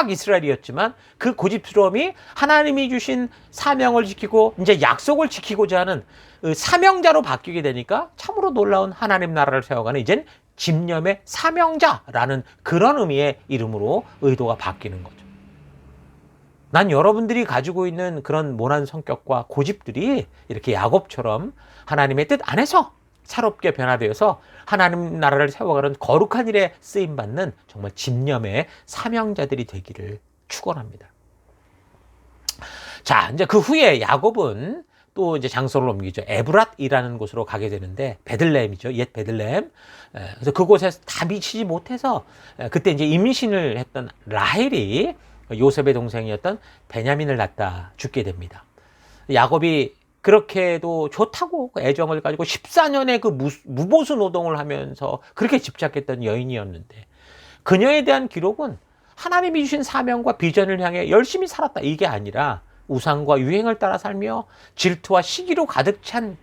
이스라엘이었지만 그 고집스러움이 하나님이 주신 사명을 지키고 이제 약속을 지키고자 하는 사명자로 바뀌게 되니까 참으로 놀라운 하나님 나라를 세워가는 이젠 집념의 사명자라는 그런 의미의 이름으로 의도가 바뀌는 거죠. 난 여러분들이 가지고 있는 그런 모난 성격과 고집들이 이렇게 야곱처럼 하나님의 뜻 안에서 새롭게 변화되어서 하나님 나라를 세워가는 거룩한 일에 쓰임받는 정말 집념의 사명자들이 되기를 축원합니다. 자, 이제 그 후에 야곱은 또 이제 장소를 옮기죠. 에브랏이라는 곳으로 가게 되는데, 베들레헴이죠. 옛 베들레헴. 그래서 그곳에 다 미치지 못해서 그때 이제 임신을 했던 라헬이 요셉의 동생이었던 베냐민을 낳다 죽게 됩니다. 야곱이 그렇게도 좋다고 애정을 가지고 14년의 그 무보수 노동을 하면서 그렇게 집착했던 여인이었는데, 그녀에 대한 기록은 하나님이 주신 사명과 비전을 향해 열심히 살았다, 이게 아니라 우상과 유행을 따라 살며 질투와 시기로 가득 찬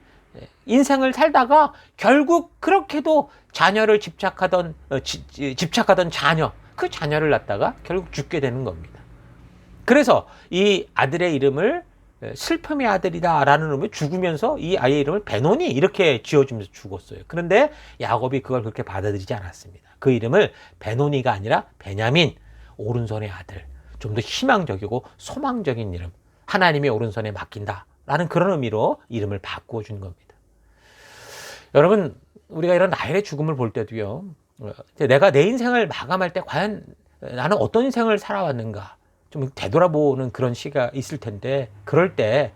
인생을 살다가 결국 그렇게도 자녀를 집착하던 자녀, 그 자녀를 낳다가 결국 죽게 되는 겁니다. 그래서 이 아들의 이름을 슬픔의 아들이다 라는 의미로 죽으면서 이 아이의 이름을 베노니 이렇게 지어주면서 죽었어요. 그런데 야곱이 그걸 그렇게 받아들이지 않았습니다. 그 이름을 베노니가 아니라 베냐민, 오른손의 아들, 좀 더 희망적이고 소망적인 이름, 하나님의 오른손에 맡긴다 라는 그런 의미로 이름을 바꾸어 준 겁니다. 여러분, 우리가 이런 라헬의 죽음을 볼 때도요, 내가 내 인생을 마감할 때 과연 나는 어떤 인생을 살아왔는가 좀 되돌아보는 그런 시가 있을 텐데, 그럴 때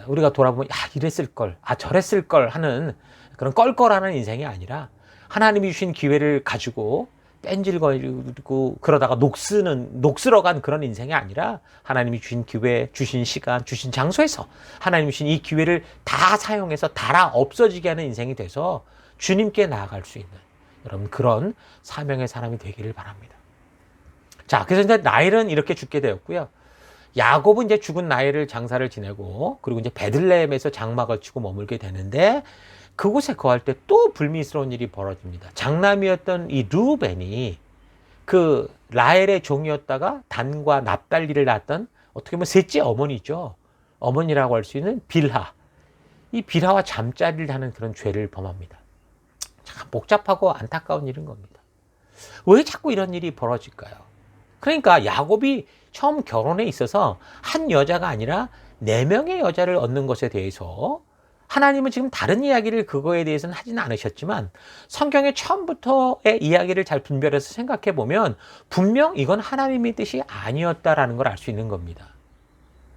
우리가 돌아보면 이랬을 걸, 저랬을 걸 하는 그런 껄껄하는 인생이 아니라 하나님이 주신 기회를 가지고 뺀질거리고 그러다가 녹슬어간 그런 인생이 아니라 하나님이 주신 기회, 주신 시간, 주신 장소에서 하나님이 주신 이 기회를 다 사용해서 달아 없어지게 하는 인생이 돼서 주님께 나아갈 수 있는, 여러분, 그런 사명의 사람이 되기를 바랍니다. 자, 그래서 이제 라헬은 이렇게 죽게 되었고요. 야곱은 이제 죽은 라헬을 장사를 지내고, 그리고 이제 베들레헴에서 장막을 치고 머물게 되는데, 그곳에 거할 때 또 불미스러운 일이 벌어집니다. 장남이었던 이 르우벤이 그 라헬의 종이었다가 단과 납달리를 낳았던, 어떻게 보면 셋째 어머니죠. 어머니라고 할 수 있는 빌하. 이 빌하와 잠자리를 하는 그런 죄를 범합니다. 참 복잡하고 안타까운 일인 겁니다. 왜 자꾸 이런 일이 벌어질까요? 그러니까 야곱이 처음 결혼에 있어서 한 여자가 아니라 4명의 여자를 얻는 것에 대해서 하나님은 지금 다른 이야기를 그거에 대해서는 하지는 않으셨지만, 성경의 처음부터의 이야기를 잘 분별해서 생각해 보면 분명 이건 하나님의 뜻이 아니었다라는 걸 알 수 있는 겁니다.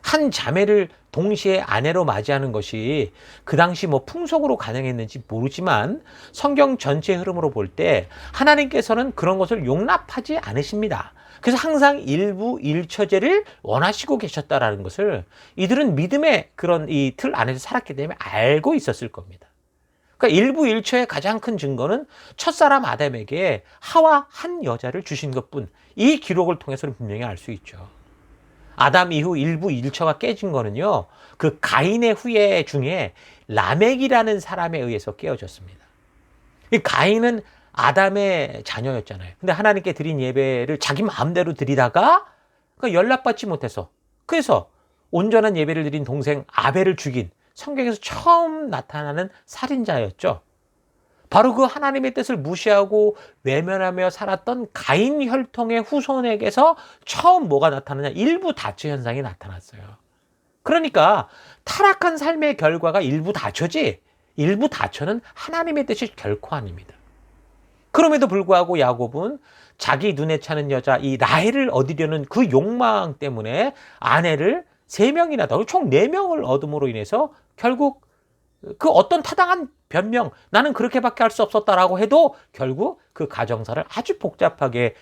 한 자매를 동시에 아내로 맞이하는 것이 그 당시 풍속으로 가능했는지 모르지만, 성경 전체 흐름으로 볼 때 하나님께서는 그런 것을 용납하지 않으십니다. 그래서 항상 일부 일처제를 원하시고 계셨다라는 것을 이들은 믿음의 그런 이 틀 안에서 살았기 때문에 알고 있었을 겁니다. 그러니까 일부 일처의 가장 큰 증거는 첫사람 아담에게 하와 한 여자를 주신 것뿐, 이 기록을 통해서는 분명히 알 수 있죠. 아담 이후 일부 일처가 깨진 거는요, 그 가인의 후예 중에 라멕이라는 사람에 의해서 깨어졌습니다. 이 가인은 아담의 자녀였잖아요. 근데 하나님께 드린 예배를 자기 마음대로 드리다가 연락받지 못해서, 그래서 온전한 예배를 드린 동생 아벨을 죽인, 성경에서 처음 나타나는 살인자였죠. 바로 그 하나님의 뜻을 무시하고 외면하며 살았던 가인 혈통의 후손에게서 처음 뭐가 나타나냐? 일부 다처 현상이 나타났어요. 그러니까 타락한 삶의 결과가 일부 다처지, 일부 다처는 하나님의 뜻이 결코 아닙니다. 그럼에도 불구하고 야곱은 자기 눈에 차는 여자 이 라헬을 얻으려는 그 욕망 때문에 아내를 3명이나 더, 총 4명을 얻음으로 인해서 결국 그 어떤 타당한 변명, 나는 그렇게밖에 할 수 없었다라고 해도 결국 그 가정사를 아주 복잡하게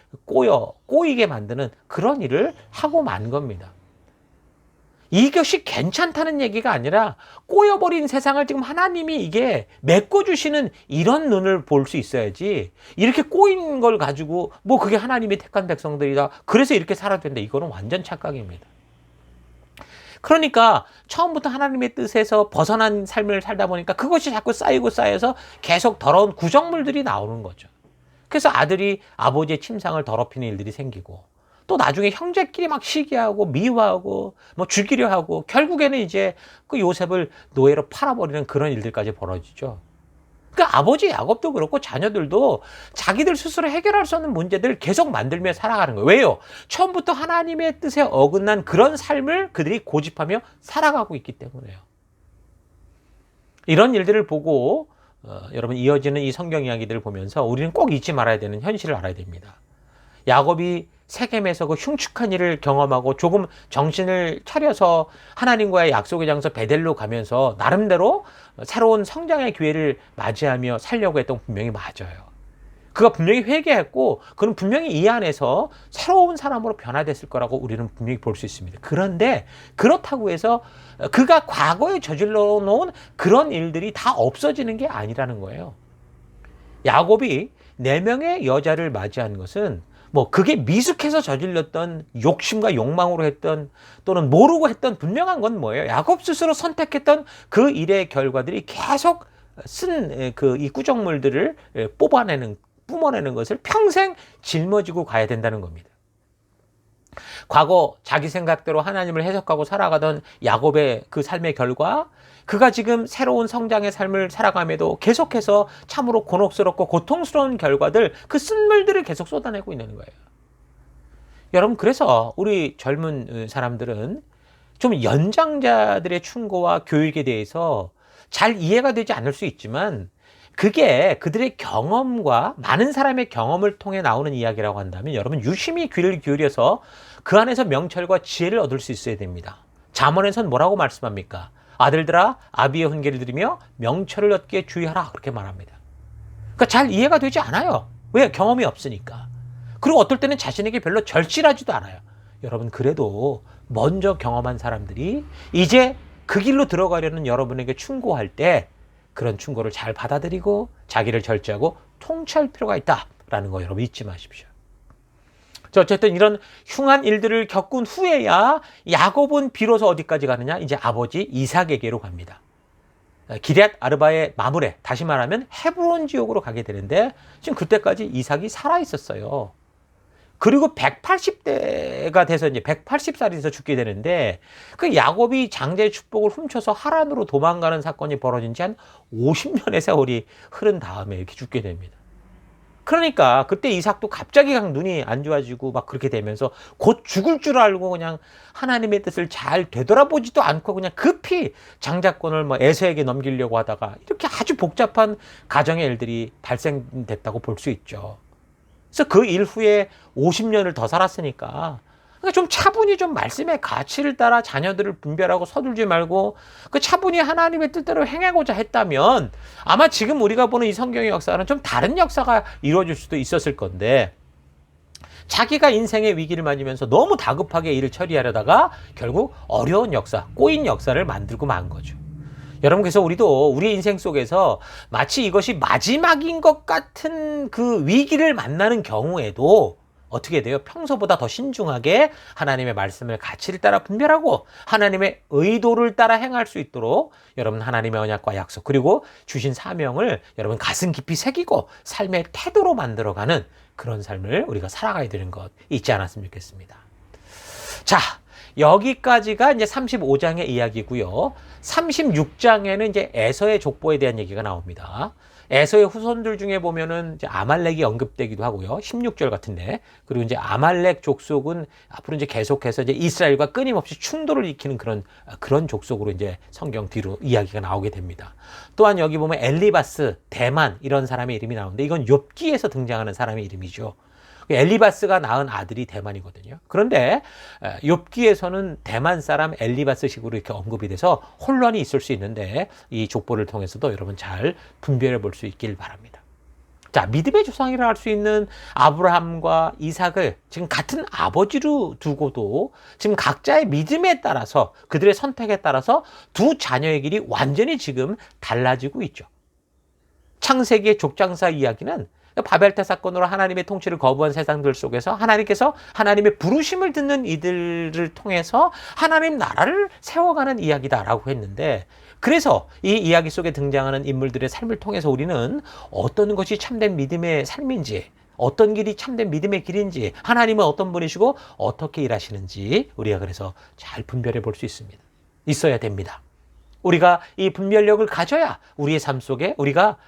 꼬이게 만드는 그런 일을 하고 만 겁니다. 이것이 괜찮다는 얘기가 아니라 꼬여버린 세상을 지금 하나님이 이게 메꿔주시는 이런 눈을 볼 수 있어야지, 이렇게 꼬인 걸 가지고 그게 하나님의 택한 백성들이다, 그래서 이렇게 살아도 된다, 이거는 완전 착각입니다. 그러니까 처음부터 하나님의 뜻에서 벗어난 삶을 살다 보니까 그것이 자꾸 쌓이고 쌓여서 계속 더러운 구정물들이 나오는 거죠. 그래서 아들이 아버지의 침상을 더럽히는 일들이 생기고, 또 나중에 형제끼리 막 시기하고 미워하고 죽이려 하고, 결국에는 이제 그 요셉을 노예로 팔아버리는 그런 일들까지 벌어지죠. 그러니까 아버지 야곱도 그렇고 자녀들도 자기들 스스로 해결할 수 없는 문제들을 계속 만들며 살아가는 거예요. 왜요? 처음부터 하나님의 뜻에 어긋난 그런 삶을 그들이 고집하며 살아가고 있기 때문에요. 이런 일들을 보고 여러분, 이어지는 이 성경 이야기들을 보면서 우리는 꼭 잊지 말아야 되는 현실을 알아야 됩니다. 야곱이 세겜에서 그 흉측한 일을 경험하고 조금 정신을 차려서 하나님과의 약속의 장소 베델로 가면서 나름대로 새로운 성장의 기회를 맞이하며 살려고 했던 거 분명히 맞아요. 그가 분명히 회개했고 그는 분명히 이 안에서 새로운 사람으로 변화됐을 거라고 우리는 분명히 볼 수 있습니다. 그런데 그렇다고 해서 그가 과거에 저질러 놓은 그런 일들이 다 없어지는 게 아니라는 거예요. 야곱이 4명의 여자를 맞이한 것은 뭐 그게 미숙해서 저질렀던 욕심과 욕망으로 했던 또는 모르고 했던 분명한 건 뭐예요? 야곱 스스로 선택했던 그 일의 결과들이 계속 쓴 그 이 구정물들을 뿜어내는 것을 평생 짊어지고 가야 된다는 겁니다. 과거 자기 생각대로 하나님을 해석하고 살아가던 야곱의 그 삶의 결과, 그가 지금 새로운 성장의 삶을 살아감에도 계속해서 참으로 곤혹스럽고 고통스러운 결과들, 그 쓴물들을 계속 쏟아내고 있는 거예요. 여러분, 그래서 우리 젊은 사람들은 좀 연장자들의 충고와 교육에 대해서 잘 이해가 되지 않을 수 있지만 그게 그들의 경험과 많은 사람의 경험을 통해 나오는 이야기라고 한다면 여러분 유심히 귀를 기울여서 그 안에서 명철과 지혜를 얻을 수 있어야 됩니다. 잠언에선 뭐라고 말씀합니까? 아들들아 아비의 훈계를 들으며 명철을 얻기에 주의하라, 그렇게 말합니다. 그러니까 잘 이해가 되지 않아요. 왜? 경험이 없으니까. 그리고 어떨 때는 자신에게 별로 절실하지도 않아요. 여러분, 그래도 먼저 경험한 사람들이 이제 그 길로 들어가려는 여러분에게 충고할 때 그런 충고를 잘 받아들이고 자기를 절제하고 통치할 필요가 있다라는 거 여러분 잊지 마십시오. 어쨌든 이런 흉한 일들을 겪은 후에야 야곱은 비로소 어디까지 가느냐? 이제 아버지 이삭에게로 갑니다. 기럇 아르바의 마므레, 다시 말하면 헤브론 지역으로 가게 되는데 지금 그때까지 이삭이 살아 있었어요. 그리고 180대가 돼서 이제 180살이 돼서 죽게 되는데 그 야곱이 장자의 축복을 훔쳐서 하란으로 도망가는 사건이 벌어진 지 한 50년의 세월이 흐른 다음에 이렇게 죽게 됩니다. 그러니까 그때 이삭도 갑자기 눈이 안 좋아지고 막 그렇게 되면서 곧 죽을 줄 알고 그냥 하나님의 뜻을 잘 되돌아보지도 않고 그냥 급히 장자권을 뭐 에서에게 넘기려고 하다가 이렇게 아주 복잡한 가정의 일들이 발생됐다고 볼 수 있죠. 그래서 그 일 후에 50년을 더 살았으니까 그러니까 좀 차분히 좀 말씀의 가치를 따라 자녀들을 분별하고 서둘지 말고 그 차분히 하나님의 뜻대로 행하고자 했다면 아마 지금 우리가 보는 이 성경의 역사는 좀 다른 역사가 이루어질 수도 있었을 건데 자기가 인생의 위기를 맞으면서 너무 다급하게 일을 처리하려다가 결국 어려운 역사, 꼬인 역사를 만들고 만 거죠. 여러분, 그래서 우리도 우리 인생 속에서 마치 이것이 마지막인 것 같은 그 위기를 만나는 경우에도 어떻게 돼요? 평소보다 더 신중하게 하나님의 말씀을 가치를 따라 분별하고 하나님의 의도를 따라 행할 수 있도록 여러분 하나님의 언약과 약속 그리고 주신 사명을 여러분 가슴 깊이 새기고 삶의 태도로 만들어가는 그런 삶을 우리가 살아가야 되는 것 잊지 않았으면 좋겠습니다. 자, 여기까지가 이제 35장의 이야기고요. 36장에는 이제 에서의 족보에 대한 얘기가 나옵니다. 에서의 후손들 중에 보면은 이제 아말렉이 언급되기도 하고요. 16절 같은데. 그리고 이제 아말렉 족속은 앞으로 이제 계속해서 이제 이스라엘과 끊임없이 충돌을 일으키는 그런 족속으로 이제 성경 뒤로 이야기가 나오게 됩니다. 또한 여기 보면 엘리바스, 대만 이런 사람의 이름이 나오는데 이건 욥기에서 등장하는 사람의 이름이죠. 엘리바스가 낳은 아들이 대만이거든요. 그런데 욥기에서는 대만 사람 엘리바스식으로 이렇게 언급이 돼서 혼란이 있을 수 있는데 이 족보를 통해서도 여러분 잘 분별해 볼 수 있길 바랍니다. 자, 믿음의 조상이라 할 수 있는 아브라함과 이삭을 지금 같은 아버지로 두고도 지금 각자의 믿음에 따라서 그들의 선택에 따라서 두 자녀의 길이 완전히 지금 달라지고 있죠. 창세기의 족장사 이야기는 바벨탑 사건으로 하나님의 통치를 거부한 세상들 속에서 하나님께서 하나님의 부르심을 듣는 이들을 통해서 하나님 나라를 세워가는 이야기다라고 했는데 그래서 이 이야기 속에 등장하는 인물들의 삶을 통해서 우리는 어떤 것이 참된 믿음의 삶인지 어떤 길이 참된 믿음의 길인지 하나님은 어떤 분이시고 어떻게 일하시는지 우리가 그래서 잘 분별해 볼 수 있어야 됩니다. 우리가 이 분별력을 가져야 우리의 삶 속에 우리가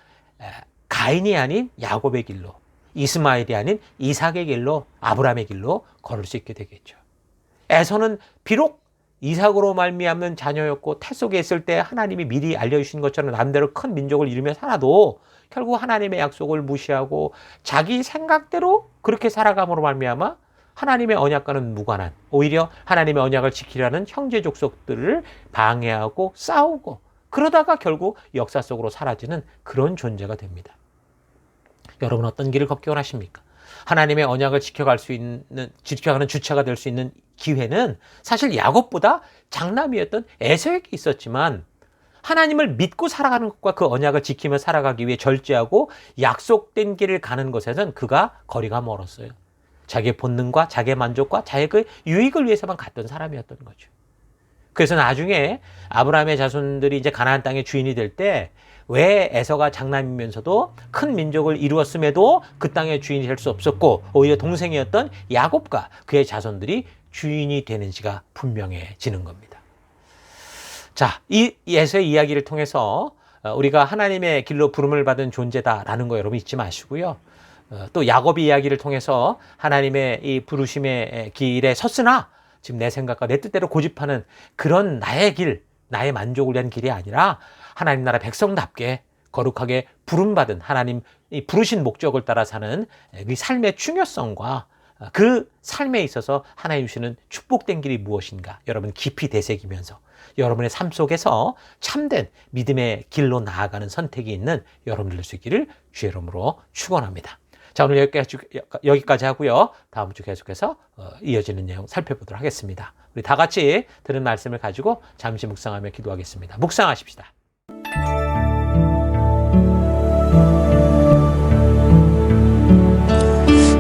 가인이 아닌 야곱의 길로, 이스마엘이 아닌 이삭의 길로, 아브라함의 길로 걸을 수 있게 되겠죠. 에서는 비록 이삭으로 말미암는 자녀였고 태 속에 있을 때 하나님이 미리 알려주신 것처럼 남대로 큰 민족을 이루며 살아도 결국 하나님의 약속을 무시하고 자기 생각대로 그렇게 살아감으로 말미암아 하나님의 언약과는 무관한, 오히려 하나님의 언약을 지키려는 형제 족속들을 방해하고 싸우고, 그러다가 결국 역사 속으로 사라지는 그런 존재가 됩니다. 여러분 어떤 길을 걷기 원하십니까? 하나님의 언약을 지켜가는 주체가 될 수 있는 기회는 사실 야곱보다 장남이었던 에서에게 있었지만, 하나님을 믿고 살아가는 것과 그 언약을 지키며 살아가기 위해 절제하고 약속된 길을 가는 것에는 그가 거리가 멀었어요. 자기의 본능과 자기의 만족과 자기의 그 유익을 위해서만 갔던 사람이었던 거죠. 그래서 나중에 아브라함의 자손들이 이제 가나안 땅의 주인이 될 때, 왜 에서가 장남이면서도 큰 민족을 이루었음에도 그 땅의 주인이 될 수 없었고, 오히려 동생이었던 야곱과 그의 자손들이 주인이 되는지가 분명해지는 겁니다. 자, 이 에서의 이야기를 통해서 우리가 하나님의 길로 부름을 받은 존재다라는 거 여러분 잊지 마시고요. 또 야곱의 이야기를 통해서 하나님의 이 부르심의 길에 섰으나 지금 내 생각과 내 뜻대로 고집하는 그런 나의 길, 나의 만족을 위한 길이 아니라 하나님 나라 백성답게 거룩하게 부름받은 하나님 이 부르신 목적을 따라 사는 이 삶의 중요성과 그 삶에 있어서 하나님 주시는 축복된 길이 무엇인가 여러분 깊이 되새기면서 여러분의 삶 속에서 참된 믿음의 길로 나아가는 선택이 있는 여러분들 될 수 있기를 주의 이름으로 축원합니다. 자, 오늘 여기까지 하고요. 다음 주 계속해서 이어지는 내용 살펴보도록 하겠습니다. 우리 다 같이 들은 말씀을 가지고 잠시 묵상하며 기도하겠습니다. 묵상하십시다.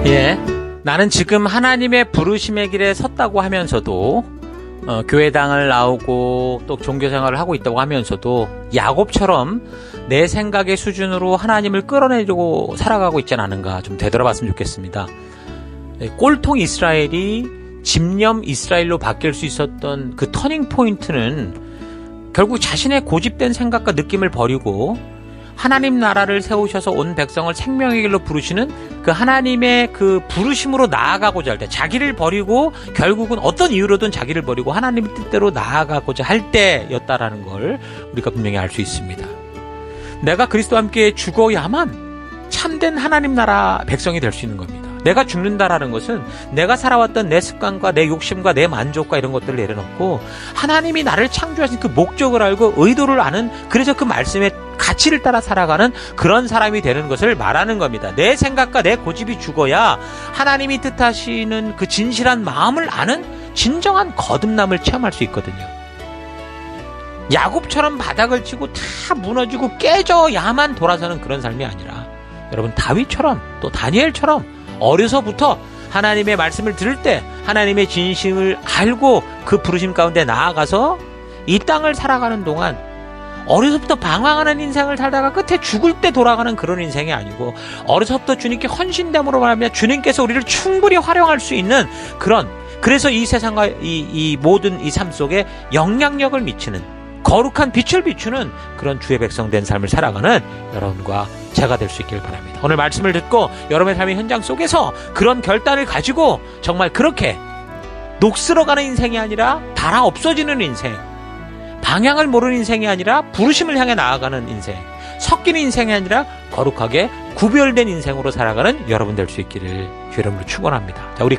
예, 나는 지금 하나님의 부르심의 길에 섰다고 하면서도 교회당을 나오고 또 종교생활을 하고 있다고 하면서도 야곱처럼 내 생각의 수준으로 하나님을 끌어내려고 살아가고 있지 않은가 좀 되돌아봤으면 좋겠습니다. 꼴통 이스라엘이 집념 이스라엘로 바뀔 수 있었던 그 터닝 포인트는 결국 자신의 고집된 생각과 느낌을 버리고 하나님 나라를 세우셔서 온 백성을 생명의 길로 부르시는 그 하나님의 그 부르심으로 나아가고자 할 때, 자기를 버리고 결국은 어떤 이유로든 자기를 버리고 하나님의 뜻대로 나아가고자 할 때였다라는 걸 우리가 분명히 알 수 있습니다. 내가 그리스도와 함께 죽어야만 참된 하나님 나라 백성이 될 수 있는 겁니다. 내가 죽는다라는 것은 내가 살아왔던 내 습관과 내 욕심과 내 만족과 이런 것들을 내려놓고 하나님이 나를 창조하신 그 목적을 알고 의도를 아는, 그래서 그 말씀의 가치를 따라 살아가는 그런 사람이 되는 것을 말하는 겁니다. 내 생각과 내 고집이 죽어야 하나님이 뜻하시는 그 진실한 마음을 아는 진정한 거듭남을 체험할 수 있거든요. 야곱처럼 바닥을 치고 다 무너지고 깨져야만 돌아서는 그런 삶이 아니라, 여러분 다윗처럼 또 다니엘처럼 어려서부터 하나님의 말씀을 들을 때 하나님의 진심을 알고 그 부르심 가운데 나아가서 이 땅을 살아가는 동안 어려서부터 방황하는 인생을 살다가 끝에 죽을 때 돌아가는 그런 인생이 아니고, 어려서부터 주님께 헌신됨으로 말하면 주님께서 우리를 충분히 활용할 수 있는 그런, 그래서 이 세상과 이 모든 이 삶 속에 영향력을 미치는 거룩한 빛을 비추는 그런 주의 백성 된 삶을 살아가는 여러분과 제가 될 수 있길 바랍니다. 오늘 말씀을 듣고 여러분의 삶의 현장 속에서 그런 결단을 가지고 정말 그렇게 녹슬어가는 인생이 아니라 닳아 없어지는 인생, 방향을 모르는 인생이 아니라 부르심을 향해 나아가는 인생, 섞이는 인생이 아니라 거룩하게 구별된 인생으로 살아가는 여러분 될 수 있기를 주 이름으로 축원합니다. 자, 우리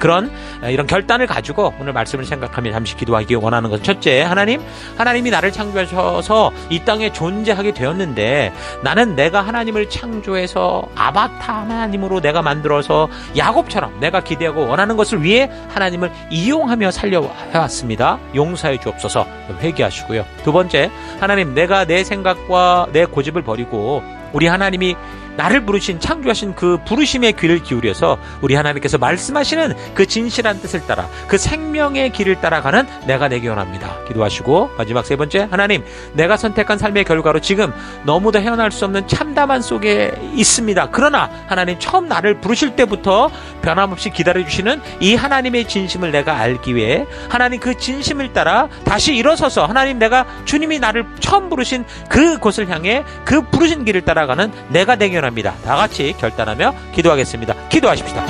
이런 결단을 가지고 오늘 말씀을 생각하며 잠시 기도하기 원하는 것은, 첫째, 하나님이 나를 창조하셔서 이 땅에 존재하게 되었는데 나는 내가 하나님을 창조해서 아바타 하나님으로 내가 만들어서 야곱처럼 내가 기대하고 원하는 것을 위해 하나님을 이용하며 살려해왔습니다. 용서해 주옵소서. 회개하시고요. 두 번째, 하나님, 내가 내 생각과 내 고집을 버리고 우리 하나님이 나를 부르신, 창조하신 그 부르심의 귀를 기울여서 우리 하나님께서 말씀하시는 그 진실한 뜻을 따라 그 생명의 길을 따라가는 내가 되기 원합니다. 기도하시고, 마지막 세 번째, 하나님, 내가 선택한 삶의 결과로 지금 너무도 헤어날 수 없는 참담한 속에 있습니다. 그러나 하나님, 처음 나를 부르실 때부터 변함없이 기다려주시는 이 하나님의 진심을 내가 알기 위해 하나님 그 진심을 따라 다시 일어서서 하나님, 내가 주님이 나를 처음 부르신 그곳을 향해 그 부르신 길을 따라가는 내가 되기 원합니다. 다 같이 결단하며 기도하겠습니다. 기도하십시다.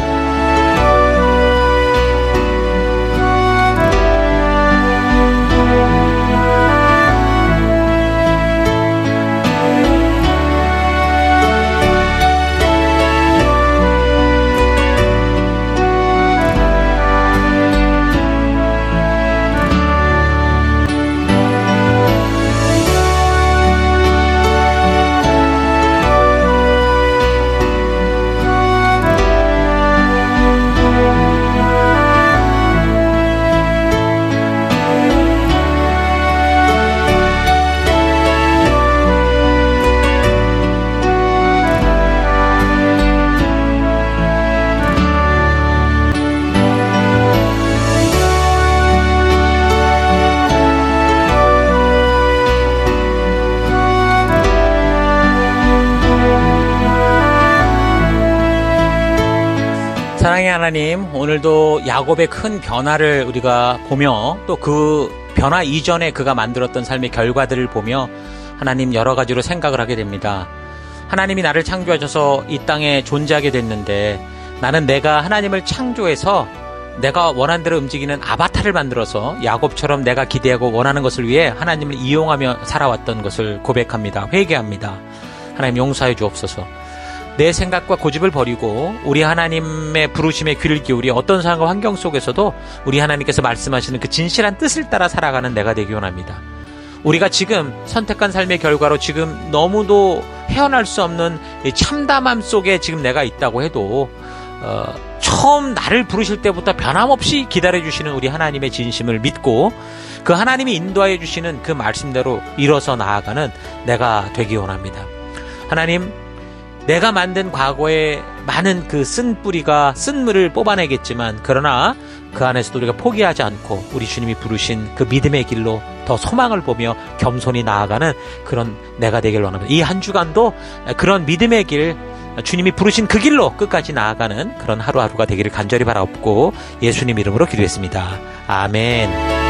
사랑의 하나님, 오늘도 야곱의 큰 변화를 우리가 보며 또 그 변화 이전에 그가 만들었던 삶의 결과들을 보며 하나님 여러 가지로 생각을 하게 됩니다. 하나님이 나를 창조하셔서 이 땅에 존재하게 됐는데 나는 내가 하나님을 창조해서 내가 원하는 대로 움직이는 아바타를 만들어서 야곱처럼 내가 기대하고 원하는 것을 위해 하나님을 이용하며 살아왔던 것을 고백합니다. 회개합니다. 하나님 용서해 주옵소서. 내 생각과 고집을 버리고 우리 하나님의 부르심에 귀를 기울이 어떤 상황과 환경 속에서도 우리 하나님께서 말씀하시는 그 진실한 뜻을 따라 살아가는 내가 되기 원합니다. 우리가 지금 선택한 삶의 결과로 지금 너무도 헤어날 수 없는 참담함 속에 지금 내가 있다고 해도 처음 나를 부르실 때부터 변함없이 기다려주시는 우리 하나님의 진심을 믿고 그 하나님이 인도하여 주시는 그 말씀대로 일어서 나아가는 내가 되기 원합니다. 하나님, 내가 만든 과거에 많은 그 쓴 뿌리가 쓴 물을 뽑아내겠지만 그러나 그 안에서도 우리가 포기하지 않고 우리 주님이 부르신 그 믿음의 길로 더 소망을 보며 겸손히 나아가는 그런 내가 되길 원합니다. 이 한 주간도 그런 믿음의 길, 주님이 부르신 그 길로 끝까지 나아가는 그런 하루하루가 되기를 간절히 바라옵고 예수님 이름으로 기도했습니다. 아멘.